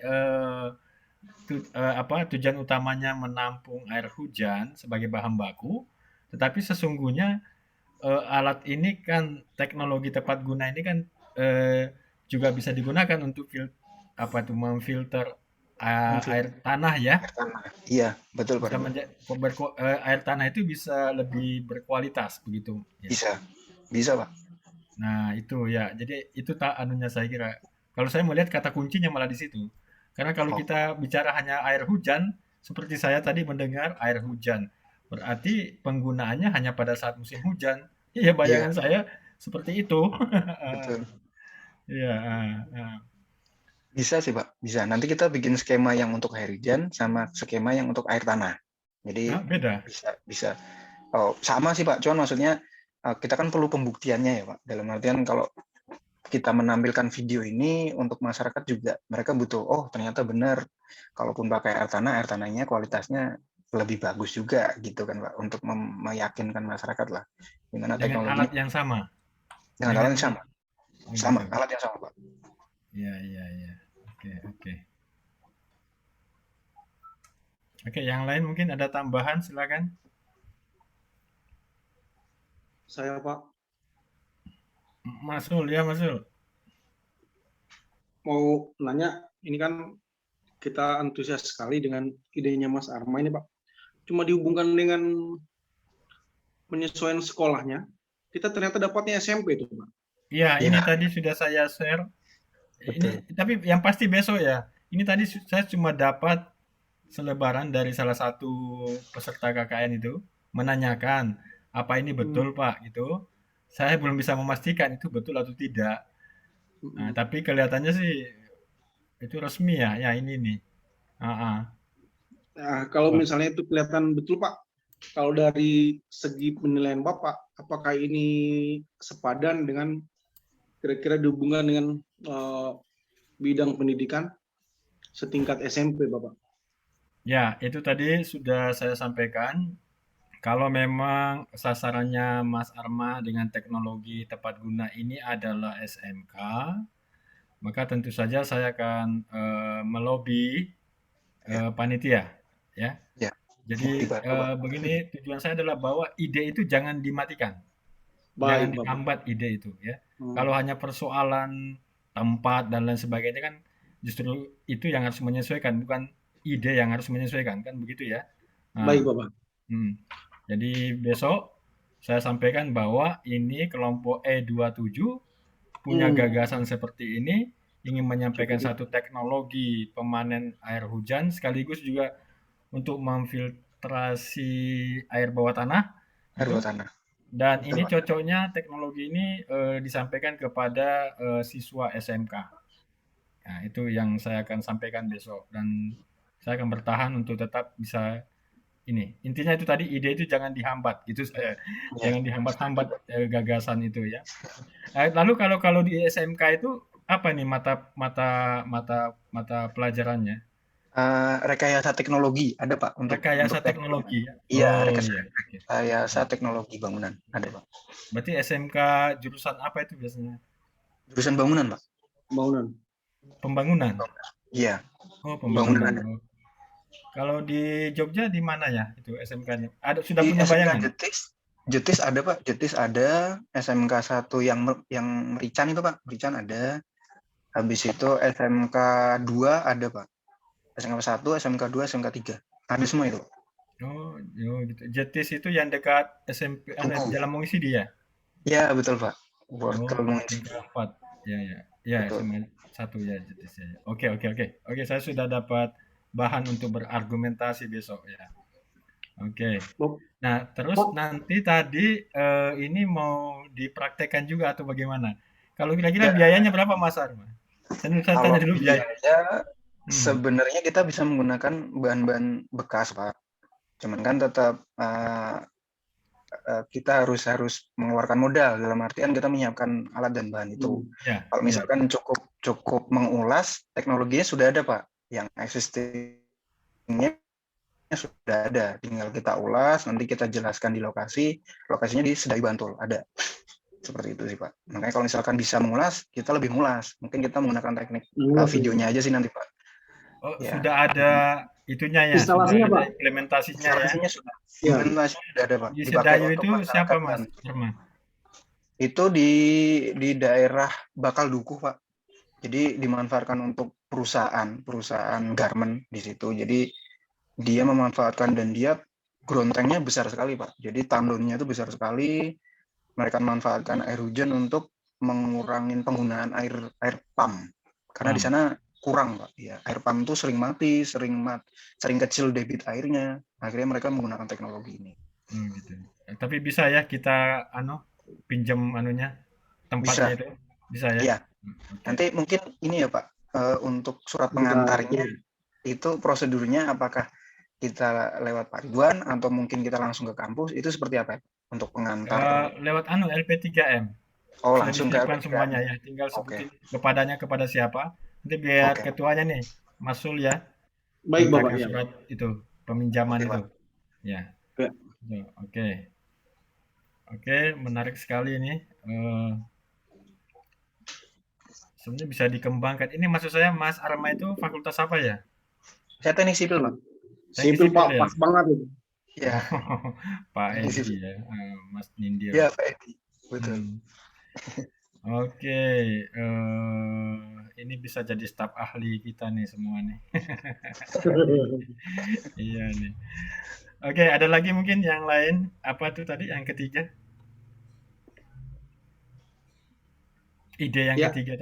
tujuan utamanya menampung air hujan sebagai bahan baku, tetapi sesungguhnya alat ini kan teknologi tepat guna ini kan juga bisa digunakan untuk memfilter air tanah ya. Air tanah. Iya, betul Pak. Air tanah itu bisa lebih berkualitas begitu. Ya. Bisa Pak. Nah itu ya, jadi itu anunya saya kira. Kalau saya melihat kata kuncinya malah di situ. Karena kalau kita bicara hanya air hujan, seperti saya tadi mendengar air hujan, berarti penggunaannya hanya pada saat musim hujan. Iya, bayangan saya seperti itu. Betul. Iya. Bisa sih Pak, bisa. Nanti kita bikin skema yang untuk air hujan sama skema yang untuk air tanah. Jadi beda. Bisa. Oh, sama sih Pak, cuman maksudnya kita kan perlu pembuktiannya ya Pak. Dalam artian kalau kita menampilkan video ini untuk masyarakat juga, mereka butuh, oh ternyata benar, kalaupun pakai air tanahnya kualitasnya lebih bagus juga gitu kan Pak, untuk meyakinkan masyarakat lah. Gimana dengan teknologi alat yang sama. dengan alat yang sama. Sama, gitu. alat yang sama Pak. Iya. Oke, yang lain mungkin ada tambahan, silakan. Saya Pak Mas Ul, ya Mas Ul. mau nanya, ini kan kita antusias sekali dengan idenya Mas Arma ini Pak. Cuma dihubungkan dengan penyesuaian sekolahnya, kita ternyata dapatnya SMP itu Pak. Iya, ini tadi sudah saya share. Ini tapi yang pasti besok ya. Ini tadi saya cuma dapat selebaran dari salah satu peserta KKN itu menanyakan apa ini betul Pak gitu. Saya belum bisa memastikan itu betul atau tidak. Nah, tapi kelihatannya sih itu resmi ya. Ya ini nih. Nah, kalau misalnya itu kelihatan betul Pak, kalau dari segi penilaian Bapak, apakah ini sepadan dengan kira-kira dihubungkan dengan bidang pendidikan setingkat SMP Bapak? Ya, itu tadi sudah saya sampaikan. Kalau memang sasarannya Mas Arma dengan teknologi tepat guna ini adalah SMK, maka tentu saja saya akan melobi panitia, ya. Jadi begini, tujuan saya adalah bahwa ide itu jangan dimatikan, jangan dihambat ide itu, ya. Kalau hanya persoalan tempat dan lain sebagainya kan justru itu yang harus menyesuaikan, bukan ide yang harus menyesuaikan, kan begitu ya. Baik Bapak. Jadi besok saya sampaikan bahwa ini kelompok E27 punya gagasan seperti ini, ingin menyampaikan satu teknologi pemanen air hujan sekaligus juga untuk memfiltrasi air bawah tanah. Dan ini cocoknya teknologi ini disampaikan kepada siswa SMK. Nah, itu yang saya akan sampaikan besok dan saya akan bertahan untuk tetap bisa ini. Intinya itu tadi ide itu jangan dihambat gitu saya. Jangan dihambat-hambat gagasan itu ya. Lalu kalau di SMK itu apa nih mata pelajarannya? Rekayasa teknologi ada Pak untuk rekayasa teknologi. Iya, rekayasa teknologi bangunan ada Pak. Berarti SMK jurusan apa itu biasanya? Jurusan bangunan Pak. Pembangunan. Iya. Oh, pembangunan. Kalau di Jogja di mana ya itu SMK-nya? Sudah punya bayangan? Jetis ada Pak, Jetis ada, SMK 1 yang Merican itu Pak, Merican ada. Habis itu SMK 2 ada Pak. SMK 1, SMK 2, SMK 3. Ada semua itu. Oh gitu. Jetis itu yang dekat SMP Jalan Mongisidi ya? Iya, betul Pak. Tingkat 4. Ya, SMA 1 ya Jetis ya. Oke, saya sudah dapat bahan untuk berargumentasi besok ya. Oke. Nah, terus nanti tadi ini mau dipraktekkan juga atau bagaimana? Kalau kira-kira biayanya berapa Mas Arma? Saya tanya dulu biaya. Sebenarnya kita bisa menggunakan bahan-bahan bekas, Pak. Cuman kan tetap kita harus mengeluarkan modal, dalam artian kita menyiapkan alat dan bahan itu. Ya, Kalau ya. misalkan cukup mengulas, teknologinya sudah ada, Pak. Yang existingnya sudah ada, tinggal kita ulas, nanti kita jelaskan di lokasinya di Sedai Bantul, ada. Seperti itu sih, Pak. Makanya kalau misalkan bisa mengulas, kita lebih ngulas. Mungkin kita menggunakan teknik videonya aja sih nanti, Pak. Oh, Ya. sudah ada itunya ya, sudah Instalasinya, ada Pak. implementasinya ya. Instalasinya sudah. Ya. Implementasinya sudah ada, Pak. Di Dipakai Sedayu untuk itu siapa, masyarakat Mas Bantul. Herman? Itu di daerah Bakal Dukuh, Pak. Jadi dimanfaatkan untuk perusahaan garment di situ. Jadi dia memanfaatkan dan dia grontengnya besar sekali, Pak. Jadi tandonnya itu besar sekali. Mereka memanfaatkan air hujan untuk mengurangi penggunaan air pump. Karena di sana kurang, Pak. Ya, air pump itu sering mati, sering kecil debit airnya. Akhirnya mereka menggunakan teknologi ini. Gitu. Tapi bisa ya kita pinjam tempatnya Bisa. itu, bisa ya? Iya. Okay. Nanti mungkin ini ya, Pak, untuk surat pengantarnya itu prosedurnya apakah kita lewat Pak Ridwan atau mungkin kita langsung ke kampus, itu seperti apa untuk pengantar? Lewat LP3M. Oh, Sudah langsung ke disiapkan LP3M. semuanya ya, tinggal sebutin kepada siapa. Nanti biar ketuanya nih, Mas Sul ya. Baik, Bapak. Ya. Surat itu, peminjaman itu. Pak. Ya. Ya. Oke, menarik sekali ini. Sebenarnya bisa dikembangkan. Ini maksud saya Mas Arma itu fakultas apa ya? Saya teknik sipil, Pak. Sipil, Pak, ya? pas banget itu. Ya. Pak Edi ya, Mas Nindil. Ya, Pak Edi. Betul. Oke, ini bisa jadi staf ahli kita nih semua nih. Iya nih. Oke, ada lagi mungkin yang lain? Apa tuh tadi yang ketiga? Ide yang ketiga,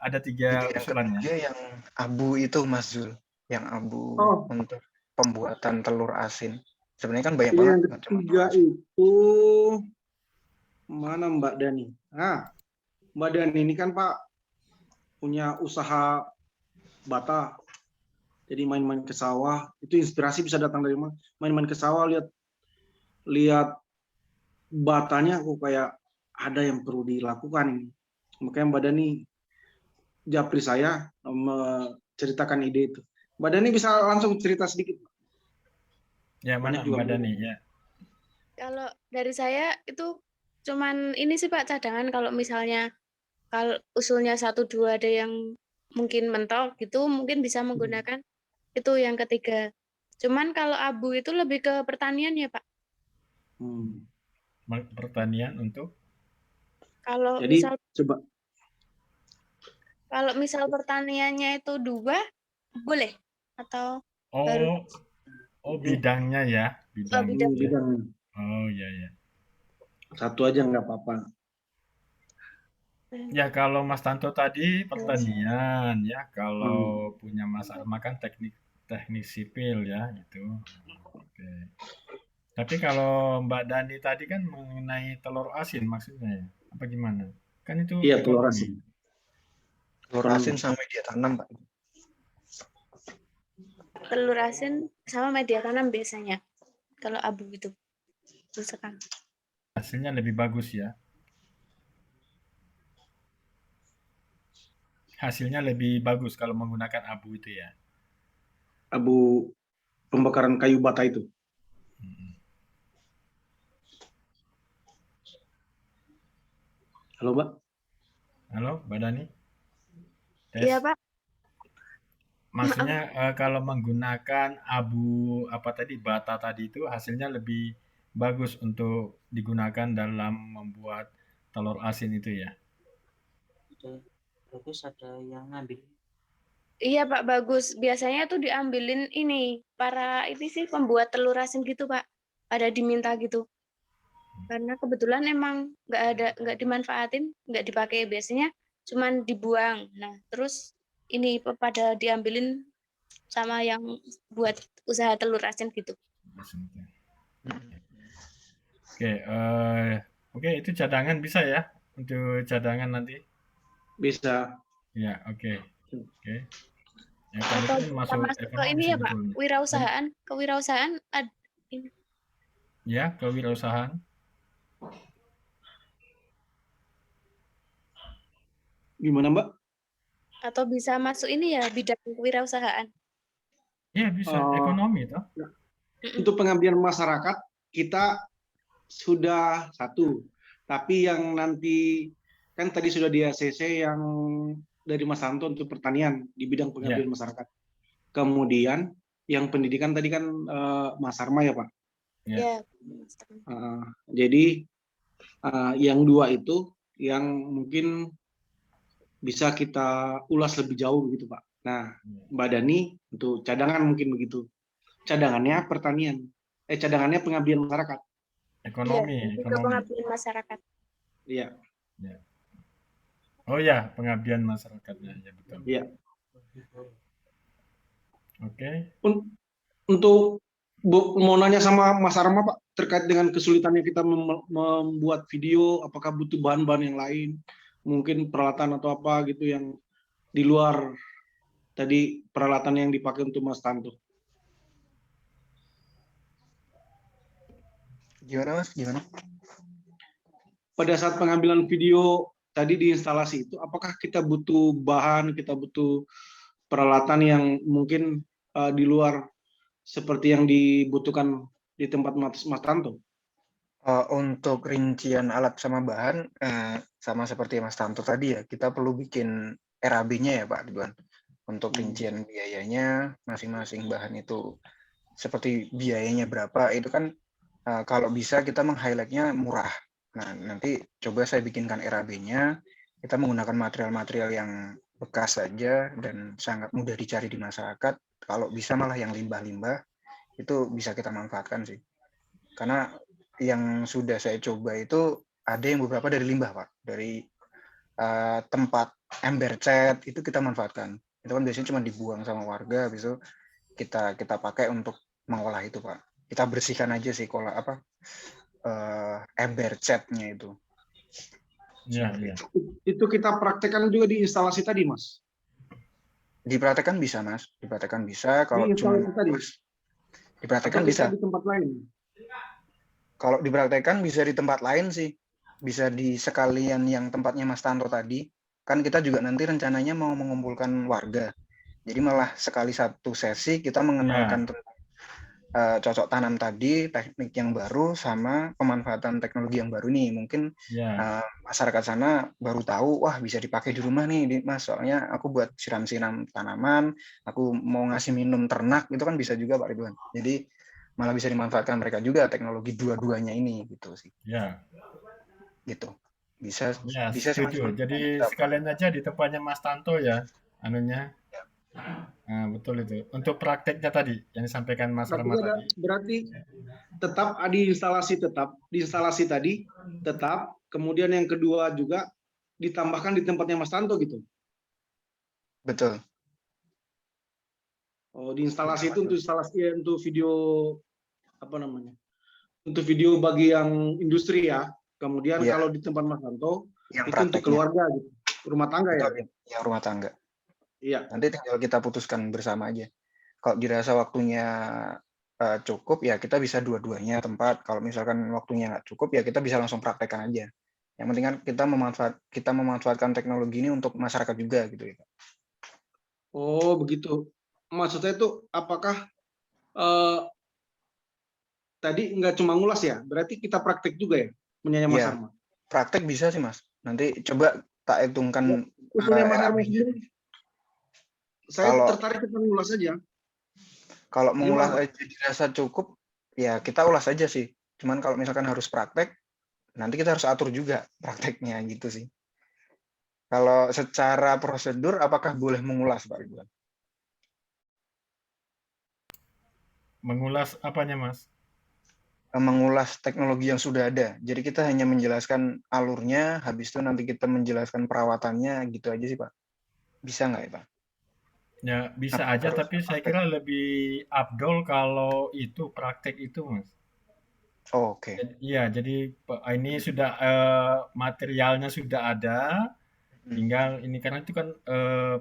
ada tiga usulan ya. Yang abu itu, Mas Zul, yang abu untuk pembuatan telur asin. Sebenarnya kan banyak banget. Yang ketiga itu mana Mbak Dani? Mbak Dani ini kan Pak punya usaha bata. Jadi main-main ke sawah, itu inspirasi bisa datang dari mana? Main-main ke sawah, lihat batanya, kok kayak ada yang perlu dilakukan ini. Makanya Mbak Dani japri saya menceritakan ide itu. Mbak Dani bisa langsung cerita sedikit. Ya, mana Mbak Dani ya. Kalau dari saya itu cuman ini sih Pak, cadangan kalau misalnya kalau usulnya 1, 2 ada yang mungkin mentok gitu, mungkin bisa menggunakan itu yang ketiga. Cuman kalau abu itu lebih ke pertanian ya Pak. Pertanian untuk? Kalau jadi misal coba. Kalau misal pertaniannya itu 2 boleh atau baru? Bidangnya ya, Bidangnya. Oh iya ya. Satu aja nggak apa-apa. Ya kalau Mas Tanto tadi pertanian ya, kalau punya Mas Arma kan teknik sipil ya gitu. Oke. Tapi kalau Mbak Dani tadi kan mengenai telur asin maksudnya ya, apa gimana? Kan itu Iya, telur asin. Telur asin sama media tanam, Pak. Telur asin sama media tanam biasanya. Kalau abu itu. Hasilnya lebih bagus ya. Hasilnya lebih bagus kalau menggunakan abu itu ya. Abu pembakaran kayu bata itu. Halo, Mbak. Halo, Mbak Dani. Iya, Pak. Maksudnya kalau menggunakan abu bata tadi itu hasilnya lebih bagus untuk digunakan dalam membuat telur asin itu ya. Bagus, ada yang ngambil. Iya Pak, bagus. Biasanya tuh diambilin ini para pembuat telur asin gitu Pak, pada diminta gitu. Karena kebetulan emang nggak dimanfaatin, nggak dipakai, biasanya cuman dibuang. Nah terus ini pada diambilin sama yang buat usaha telur asin gitu. Oke, itu cadangan bisa ya untuk cadangan nanti. Bisa. Ya, oke. Ya kalau itu Atau kan bisa masuk masuk ke ekonomi ini ya Pak, sebetulnya. kewirausahaan ini. Ya, kewirausahaan. Gimana Mbak? Atau bisa masuk ini ya, bidang kewirausahaan. Iya bisa, Eh, ekonomi toh. Untuk pengabdian masyarakat kita sudah satu, tapi yang nanti kan tadi sudah di ACC yang dari Mas Santo untuk pertanian di bidang pengabdian masyarakat. Kemudian yang pendidikan tadi kan Mas Arma ya Pak. Ya. Ya. Jadi yang dua itu yang mungkin bisa kita ulas lebih jauh begitu Pak. Nah, Mbak Dani untuk cadangan mungkin begitu. Cadangannya pertanian, cadangannya pengabdian masyarakat. Ekonomi, Iya, juga ekonomi. pengabdian masyarakat. Iya. Ya. Oh ya, pengabdian masyarakatnya, ya betul. Iya. Oke. Untuk mau nanya sama Mas Arma Pak terkait dengan kesulitannya kita membuat video, apakah butuh bahan-bahan yang lain, mungkin peralatan atau apa gitu yang di luar tadi peralatan yang dipakai untuk Mas Tanto. Gimana Mas? Gimana? Pada saat pengambilan video tadi di instalasi itu, apakah kita butuh bahan, kita butuh peralatan yang mungkin di luar seperti yang dibutuhkan di tempat Mas Tanto? Untuk rincian alat sama bahan, sama seperti Mas Tanto tadi ya, kita perlu bikin RAB-nya ya Pak Ridwan. Untuk rincian biayanya, masing-masing bahan itu seperti biayanya berapa, itu kan kalau bisa kita meng-highlight-nya murah. Nah, nanti coba saya bikinkan RAB-nya, kita menggunakan material-material yang bekas saja dan sangat mudah dicari di masyarakat. Kalau bisa malah yang limbah-limbah, itu bisa kita manfaatkan sih. Karena yang sudah saya coba itu ada yang beberapa dari limbah Pak, dari tempat ember cat itu kita manfaatkan. Itu kan biasanya cuma dibuang sama warga, habis itu kita pakai untuk mengolah itu Pak. Kita bersihkan aja sih ember catnya itu. Ya, ya. Itu kita praktekkan juga di instalasi tadi Mas. Dipraktekkan bisa Mas, dipraktekkan bisa. Kalau cuma dipraktekkan bisa di tempat lain. Kalau dipraktekkan bisa di tempat lain sih, bisa di sekalian yang tempatnya Mas Tanto tadi. Kan kita juga nanti rencananya mau mengumpulkan warga. Jadi malah sekali satu sesi kita mengenalkan tentang cocok tanam tadi, teknik yang baru sama pemanfaatan teknologi yang baru nih. Mungkin masyarakat sana baru tahu, wah bisa dipakai di rumah nih Mas. Soalnya aku buat siram-siram tanaman, aku mau ngasih minum ternak, itu kan bisa juga Pak Ridwan. Jadi malah bisa dimanfaatkan mereka juga teknologi dua-duanya ini gitu sih. Ya. Gitu. Bisa setuju. Jadi sekalian aja di tempatnya Mas Tanto ya, anunya. Nah, betul itu. Untuk prakteknya tadi yang disampaikan Mas Rama tadi. Berarti tetap di instalasi tadi tetap, kemudian yang kedua juga ditambahkan di tempatnya Mas Tanto gitu. Betul. Oh, di instalasi itu untuk video apa namanya? Untuk video bagi yang industri ya. Kemudian kalau di tempat Mas Tanto yang itu untuk keluarga gitu. Rumah tangga ya. Yang rumah tangga. Iya. Nanti tinggal kita putuskan bersama aja. Kalau dirasa waktunya cukup ya kita bisa dua-duanya tempat. Kalau misalkan waktunya nggak cukup ya kita bisa langsung praktekkan aja. Yang penting kan kita memanfaatkan teknologi ini untuk masyarakat juga gitu ya. Oh begitu. Maksudnya itu apakah tadi nggak cuma ngulas ya? Berarti kita praktek juga ya? Menyanya Mas Arma. Praktek bisa sih Mas. Nanti coba tak hitungkan. Usulnya Mas Arma sendiri. Saya tertarik kita ngulas aja. Kalau mengulas aja dirasa cukup, ya kita ulas aja sih. Cuman kalau misalkan harus praktek, nanti kita harus atur juga prakteknya gitu sih. Kalau secara prosedur, apakah boleh mengulas Pak Ridwan? Mengulas apanya Mas? Mengulas teknologi yang sudah ada. Jadi kita hanya menjelaskan alurnya, habis itu nanti kita menjelaskan perawatannya, gitu aja sih Pak. Bisa nggak ya Pak? Ya bisa aja, tapi saya kira lebih afdol kalau itu praktek itu Mas. Oke. Iya, jadi ini sudah materialnya sudah ada, tinggal ini karena itu kan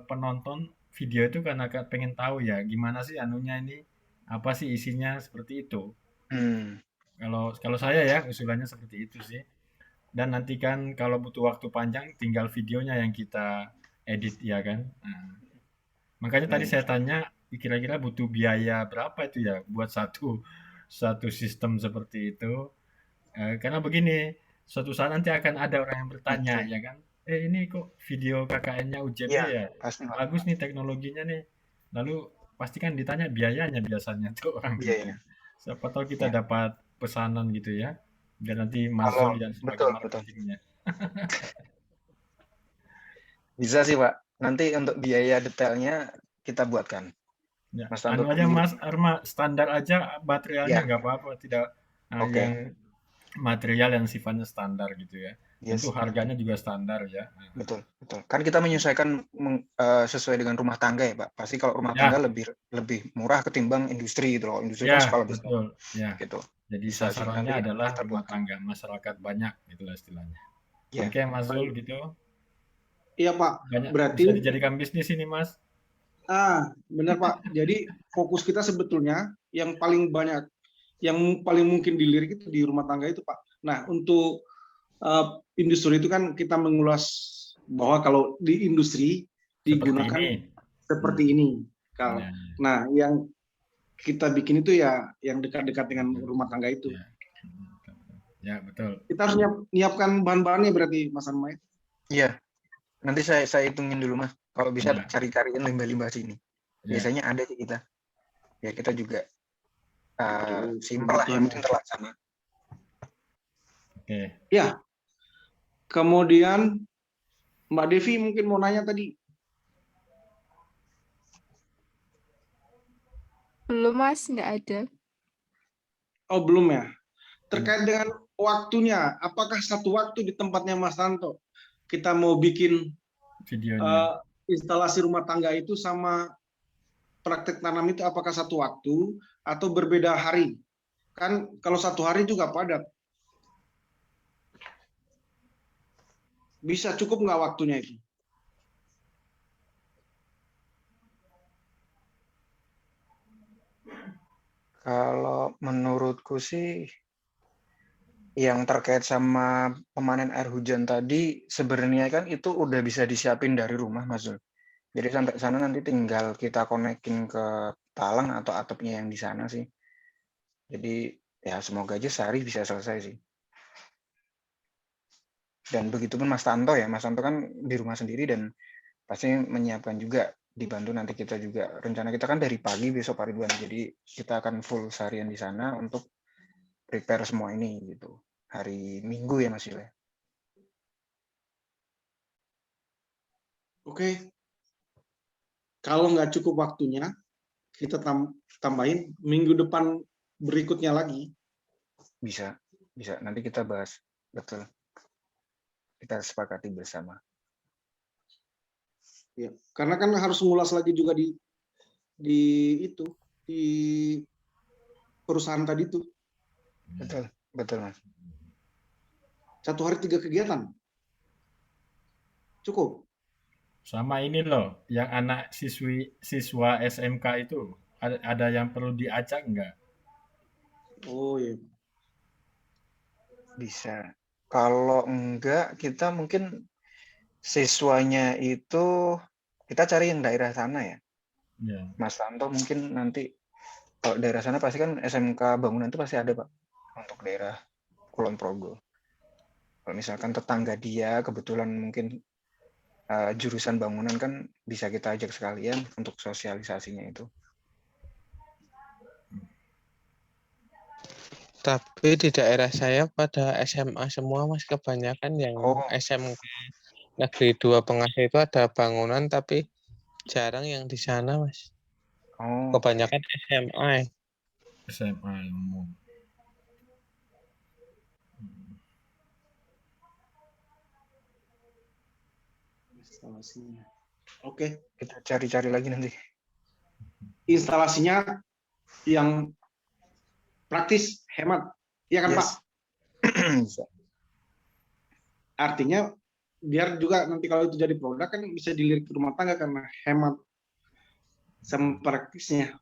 penonton video itu karena pengen tahu ya gimana sih anunya ini, apa sih isinya seperti itu. Kalau saya ya usulannya seperti itu sih. Dan nanti kan kalau butuh waktu panjang tinggal videonya yang kita edit ya kan. Nah, makanya tadi saya tanya kira-kira butuh biaya berapa itu ya buat satu satu sistem seperti itu. Karena begini, suatu saat nanti akan ada orang yang bertanya Oke. ya kan, ini kok video KKN-nya UJB Iya, ya? pasti Pak. Bagus nih teknologinya nih. Lalu pasti kan ditanya biayanya biasanya tuh orang gitu. Biayanya. Siapa tahu kita Iya. dapat pesanan gitu ya. Dan nanti Kalau Mazul yang sebagai betul. marketingnya. Bisa sih Pak. Nanti untuk biaya detailnya kita buatkan. Ya, Mas anu Tanto aja tunggu. Mas Arma, standar aja materialnya Ya, nggak apa-apa, tidak oke. yang material yang sifatnya standar gitu ya. Yes, Tentu harganya juga standar ya. betul, betul. Kan kita menyesuaikan sesuai dengan rumah tangga ya Pak. Pasti kalau rumah Ya, tangga lebih murah ketimbang industri gitu loh. Industri kan ya, skala besar betul. Ya. gitu. Jadi Bisa sih sasarannya nanti adalah kita rumah buatkan. tangga, masyarakat banyak itulah istilahnya. Ya, Oke, Mas Zul Baik. gitu. Iya Pak, Banyak berarti bisa dijadikan bisnis ini, Mas. benar Pak. Jadi fokus kita sebetulnya yang paling banyak, yang paling mungkin dilirik itu di rumah tangga itu Pak. Nah untuk industri itu kan kita mengulas bahwa kalau di industri Seperti digunakan ini. seperti ini. Kalau Ya, nah yang kita bikin itu ya yang dekat-dekat dengan rumah tangga itu. ya. Ya, betul. Kita harus nyiapkan bahan-bahannya berarti Mas Anmai. iya. Nanti saya hitungin dulu Mas. Kalau bisa Ya. cari-cariin limbah-limbah sini. Ya. Biasanya ada sih kita. Ya kita juga simpel lah, Betul. yang penting terlaksana. Oke. Ya. Kemudian Mbak Devi mungkin mau nanya tadi. Belum Mas, nggak ada. Oh belum ya. Terkait dengan waktunya, apakah satu waktu di tempatnya Mas Tanto kita mau bikin Videonya. instalasi rumah tangga itu sama praktek tanam itu apakah satu waktu atau berbeda hari? Kan kalau satu hari juga padat. Bisa cukup nggak waktunya itu? Kalau menurutku sih yang terkait sama pemanen air hujan tadi sebenarnya kan itu udah bisa disiapin dari rumah Mas Zul. Jadi sampai sana nanti tinggal kita konekin ke talang atau atapnya yang di sana sih. Jadi ya semoga aja sehari bisa selesai sih. Dan begitupun Mas Tanto ya, Mas Tanto kan di rumah sendiri dan pasti menyiapkan juga, dibantu nanti kita juga. Rencana kita kan dari pagi besok Pak Ridwan, jadi kita akan full seharian di sana untuk prepare semua ini gitu. Hari Minggu ya Mas Yule. Oke. Kalau nggak cukup waktunya, kita tambahin minggu depan berikutnya lagi. Bisa. Nanti kita bahas. Betul. Kita sepakati bersama. Ya, karena kan harus ngulas lagi juga di perusahaan tadi itu. Betul Mas. Satu hari 3 kegiatan. Cukup. Sama ini loh, yang anak siswa SMK itu ada yang perlu diacak nggak? Oh iya. Bisa. Kalau enggak, kita mungkin siswanya itu kita cari yang daerah sana ya. Ya. Mas Tanto mungkin nanti kalau daerah sana pasti kan SMK bangunan itu pasti ada Pak untuk daerah Kulon Progo. Kalau misalkan tetangga dia kebetulan mungkin jurusan bangunan kan bisa kita ajak sekalian untuk sosialisasinya itu. Tapi di daerah saya pada SMA semua Mas, kebanyakan yang SMK Negeri 2 Pengasih itu ada bangunan tapi jarang yang di sana Mas. Kebanyakan SMA. SMA umum. Instalasinya. Oke. Kita cari-cari lagi nanti. Instalasinya yang praktis, hemat. Iya kan, Yes. Pak? Bisa. Artinya biar juga nanti kalau itu jadi produk kan bisa dilirik ke rumah tangga karena hemat sama praktisnya.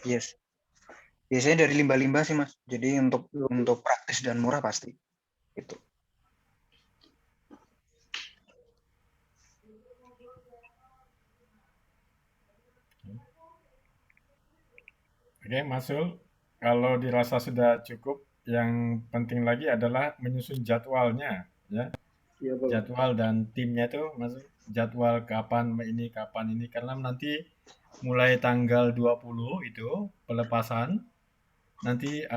Yes. Biasanya dari limbah-limbah sih Mas. Jadi untuk praktis dan murah pasti. Itu. Oke, Mas Sul, kalau dirasa sudah cukup, yang penting lagi adalah menyusun jadwalnya, ya. Iya, Pak. Jadwal dan timnya itu, Mas, jadwal kapan ini, karena nanti mulai tanggal 20 itu pelepasan, nanti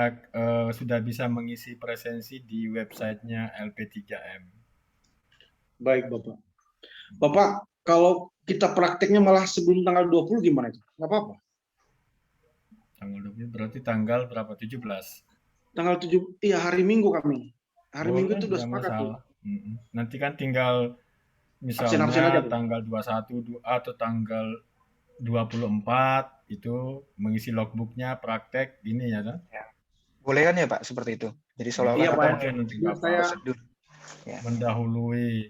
sudah bisa mengisi presensi di websitenya LP3M. Baik, Bapak. Bapak, kalau kita prakteknya malah sebelum tanggal 20 gimana itu? Nggak apa-apa. Tanggal 20 berarti tanggal berapa? 17. Tanggal 7, iya hari Minggu kami. Hari Minggu Boleh, itu udah nggak sepakat tuh. masalah. Nanti kan tinggal Absen-absen aja, misalnya Pak. tanggal 21 atau tanggal 24 itu mengisi logbooknya praktek gini ya kan? Boleh kan ya Pak seperti itu? Jadi seolah-olah Iya, kita Pak. Oke, nanti Biar Bapak saya prosedur. Ya. mendahului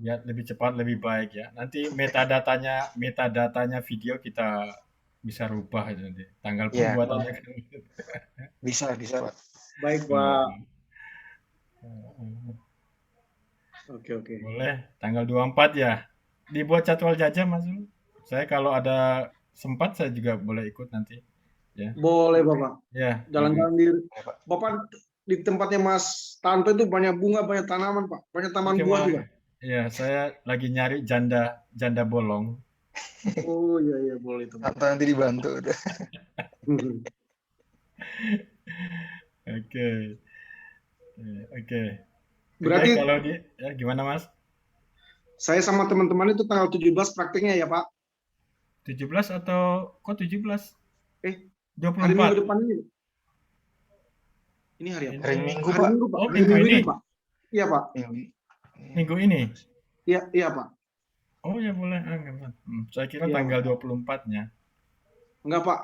ya lebih cepat lebih baik ya. Nanti metadatanya video kita bisa rubah itu nanti. Tanggal Iya. pembuatannya kan. Bisa Pak. baik, Pak. Hmm. Oke. Boleh, tanggal 24 ya. Dibuat jadwal saja Mas. Saya kalau ada sempat saya juga boleh ikut nanti. Ya. Boleh, Bapak. Ya. Jalan-jalan di Ya, Pak. Bapak di tempatnya Mas Tanto itu banyak bunga, banyak tanaman, Pak. Banyak taman Oke, buah Mas. juga. Iya, saya lagi nyari janda bolong. Oh iya boleh itu. Pak. Nanti dibantu udah. Oke. Berarti Oke, kalau ya gimana Mas? saya sama teman-teman itu tanggal 17 prakteknya ya, Pak. 17 atau kok 17? Hari Minggu 24. depan ini. Ini hari apa? Hari Minggu, Hari Pak. Minggu, Pak. Oh, Hari minggu Minggu ini? Pak. Iya, Pak. Minggu ini? Iya, Pak. Oh ya boleh. Saya kira Iya, tanggal 24-nya. Enggak, Pak.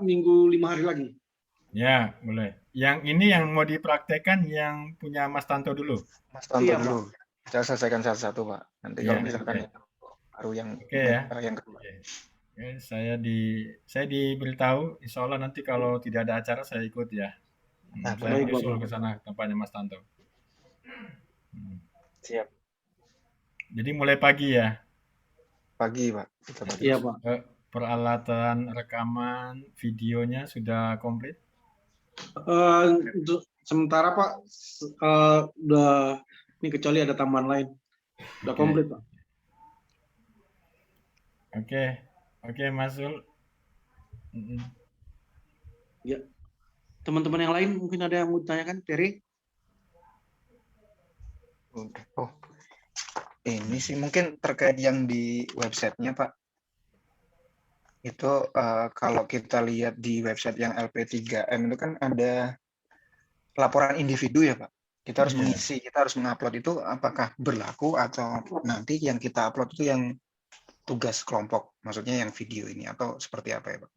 Minggu 5 hari lagi. Ya, boleh. Yang ini yang mau dipraktekkan yang punya Mas Tanto dulu. Mas Tanto Iya, dulu. Kita selesaikan satu-satu, Pak. Nanti Iya, kalau misalkan oke. itu baru yang Oke ya. yang kedua. Oke, saya diberitahu, insya Allah nanti kalau tidak ada acara saya ikut ya. Nah, Saya baik, usul Bapak. ke sana tempatnya Mas Tanto. Siap. Jadi mulai pagi ya. Pagi, Pak. Kita pagi. Iya, Pak. Peralatan rekaman videonya sudah komplit? Untuk sementara, Pak, udah ini kecuali ada tambahan lain. Udah Oke. komplit, Pak. Oke, Mas Zul. Ya. Teman-teman yang lain mungkin ada yang mau ditanyakan, Terry? Oh, ini sih mungkin terkait yang di websitenya, Pak. Itu kalau kita lihat di website yang LP3M itu kan ada laporan individu ya, Pak. Kita harus mengisi, kita harus mengupload itu apakah berlaku atau nanti yang kita upload itu yang tugas kelompok, maksudnya yang video ini atau seperti apa ya, Pak?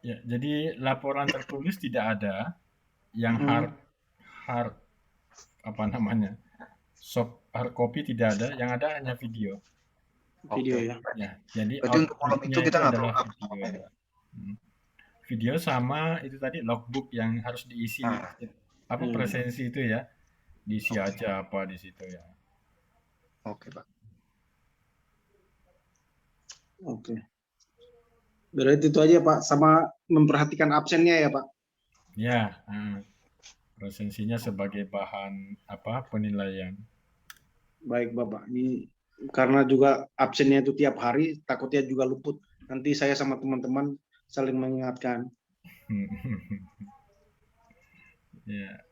Ya, jadi laporan tertulis tidak ada, yang hard hard copy tidak ada, yang ada hanya video. Video ya. Ya, jadi berarti untuk kolom itu kita nggak perlu video. Video sama itu tadi logbook yang harus diisi presensi itu ya, diisi aja apa di situ ya. Oke, Pak. Oke. Berarti itu aja, Pak, sama memperhatikan absennya ya, Pak. Ya, presensinya sebagai bahan penilaian. Baik, Bapak. Ini karena juga absennya itu tiap hari, takutnya juga luput. Nanti saya sama teman-teman saling mengingatkan. Ya.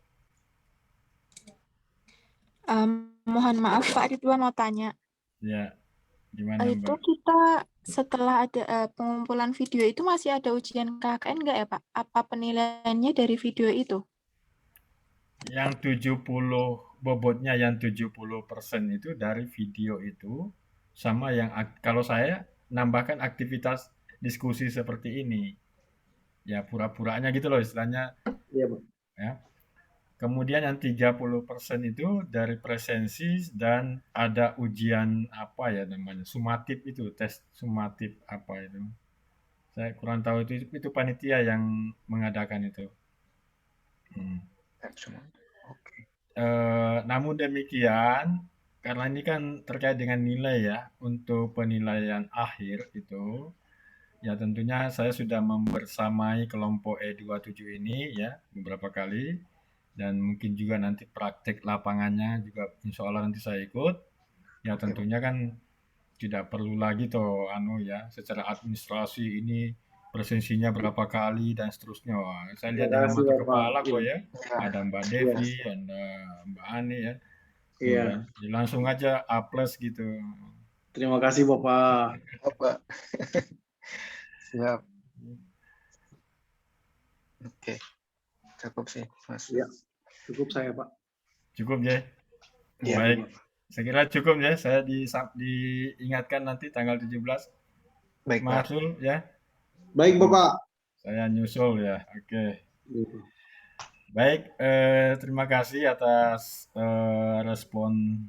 Mohon maaf Pak Ridwan mau tanya. Ya, gimana Itu Mbak? kita setelah ada pengumpulan video itu masih ada ujian KKN nggak ya Pak? Apa penilaiannya dari video itu? Yang 70 bobotnya yang 70% itu dari video itu, sama yang kalau saya nambahkan aktivitas diskusi seperti ini. Ya pura-puranya gitu loh istilahnya. Iya, Pak. Ya. Kemudian yang 30% itu dari presensi dan ada ujian apa ya namanya, sumatif itu, tes sumatif apa itu. Saya kurang tahu itu panitia yang mengadakan itu. Hmm. Oke. Namun demikian, karena ini kan terkait dengan nilai ya, untuk penilaian akhir itu, ya tentunya saya sudah membersamai kelompok E27 ini ya beberapa kali, dan mungkin juga nanti praktek lapangannya juga insya Allah nanti saya ikut. Ya tentunya kan tidak perlu lagi toh ya secara administrasi ini presensinya berapa kali dan seterusnya. Wah, saya Terima lihat dengan kasih mata Bapak. kepala kok Iya. ya. Ada Mbak Iya. Devi, ada Mbak Ani ya. Tuh Iya. kan. Ya, langsung aja A+ gitu. Terima kasih Bapak. Bapak. Siap. Oke. Cukup sih, Mas. Ya, cukup saya Pak. Cukup ya. Iya. Baik. Saya kira cukup ya. Saya diingatkan nanti tanggal 17. Baik, Pak. Masul ya. Baik Bapak. Saya nyusul ya. Oke. Gitu. Baik, terima kasih atas respon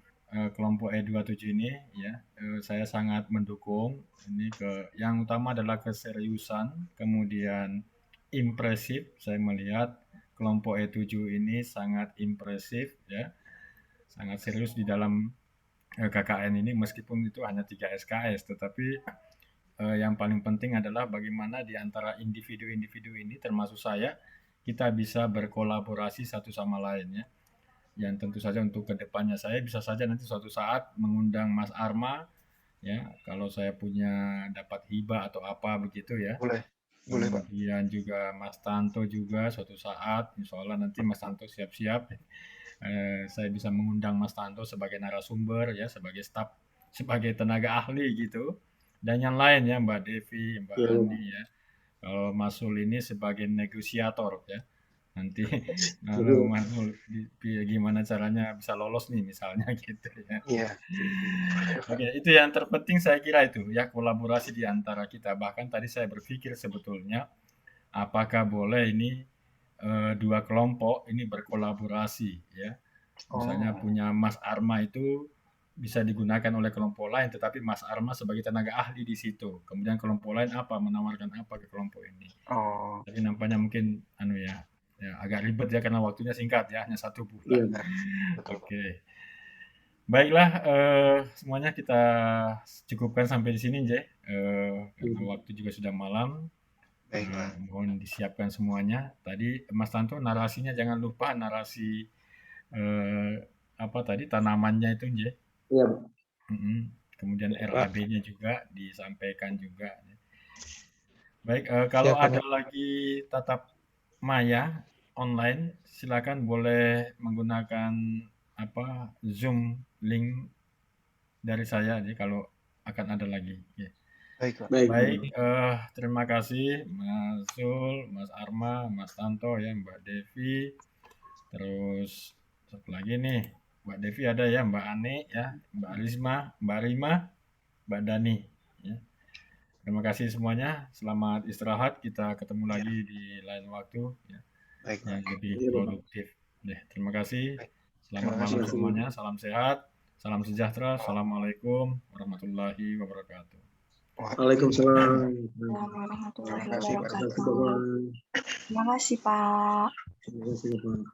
kelompok E27 ini ya. Saya sangat mendukung. Ini yang utama adalah keseriusan, kemudian impresif. Saya melihat kelompok E7 ini sangat impresif ya, sangat serius di dalam KKN ini meskipun itu hanya 3 SKS, tetapi yang paling penting adalah bagaimana di antara individu-individu ini termasuk saya kita bisa berkolaborasi satu sama lain ya. Yang tentu saja untuk kedepannya saya bisa saja nanti suatu saat mengundang Mas Arma ya, kalau saya punya dapat hibah atau apa begitu ya. Boleh. Boleh, Pak. Kemudian juga Mas Tanto juga suatu saat, insya Allah nanti Mas Tanto siap-siap. Saya bisa mengundang Mas Tanto sebagai narasumber ya, sebagai staf, sebagai tenaga ahli gitu. Dan yang lain ya, Mbak Devi, Mbak Iya, Ani ya. Kalau Mas Sul ini sebagai negosiator ya. Nanti kalau Mas Sul gimana caranya bisa lolos nih misalnya gitu ya. Iya. Oke, itu yang terpenting saya kira itu ya, kolaborasi di antara kita. Bahkan tadi saya berpikir sebetulnya apakah boleh ini dua kelompok ini berkolaborasi ya. Misalnya punya Mas Arma itu bisa digunakan oleh kelompok lain, tetapi Mas Arma sebagai tenaga ahli di situ. Kemudian kelompok lain menawarkan apa ke kelompok ini. Oh. Tapi nampaknya mungkin ya agak ribet ya karena waktunya singkat ya, hanya 1 bulan. Iya. Oke. Baiklah, semuanya kita cukupkan sampai di sini, Jay. Karena waktu juga sudah malam. Baiklah. Mohon disiapkan semuanya. Tadi Mas Tanto narasinya jangan lupa narasi apa tadi tanamannya itu, Jay. Iya. Kemudian Ya, Pak. RAB-nya juga disampaikan juga. Baik, kalau Siap, ada Pak. lagi tatap maya online, silakan boleh menggunakan Zoom link dari saya nih kalau akan ada lagi. Ya. Baik, Pak. Baik, terima kasih Mas Sul, Mas Arma, Mas Tanto ya, Mbak Devi. Terus satu lagi nih, Mbak Devi ada ya, Mbak Ani ya, Mbak Risma, Mbak Rima, Mbak Dani. Ya. Terima kasih semuanya. Selamat istirahat. Kita ketemu lagi di lain waktu ya, Baik, Pak. yang lebih Iya, Pak. produktif. Terima kasih. Selamat Terima malam kasih. semuanya. Salam sehat, salam sejahtera. Assalamualaikum warahmatullahi wabarakatuh. Waalaikumsalam. Warahmatullahi Terima kasih, Pak. Terima kasih wabarakatuh. Bapak. Terima kasih, Pak. Terima kasih Bapak.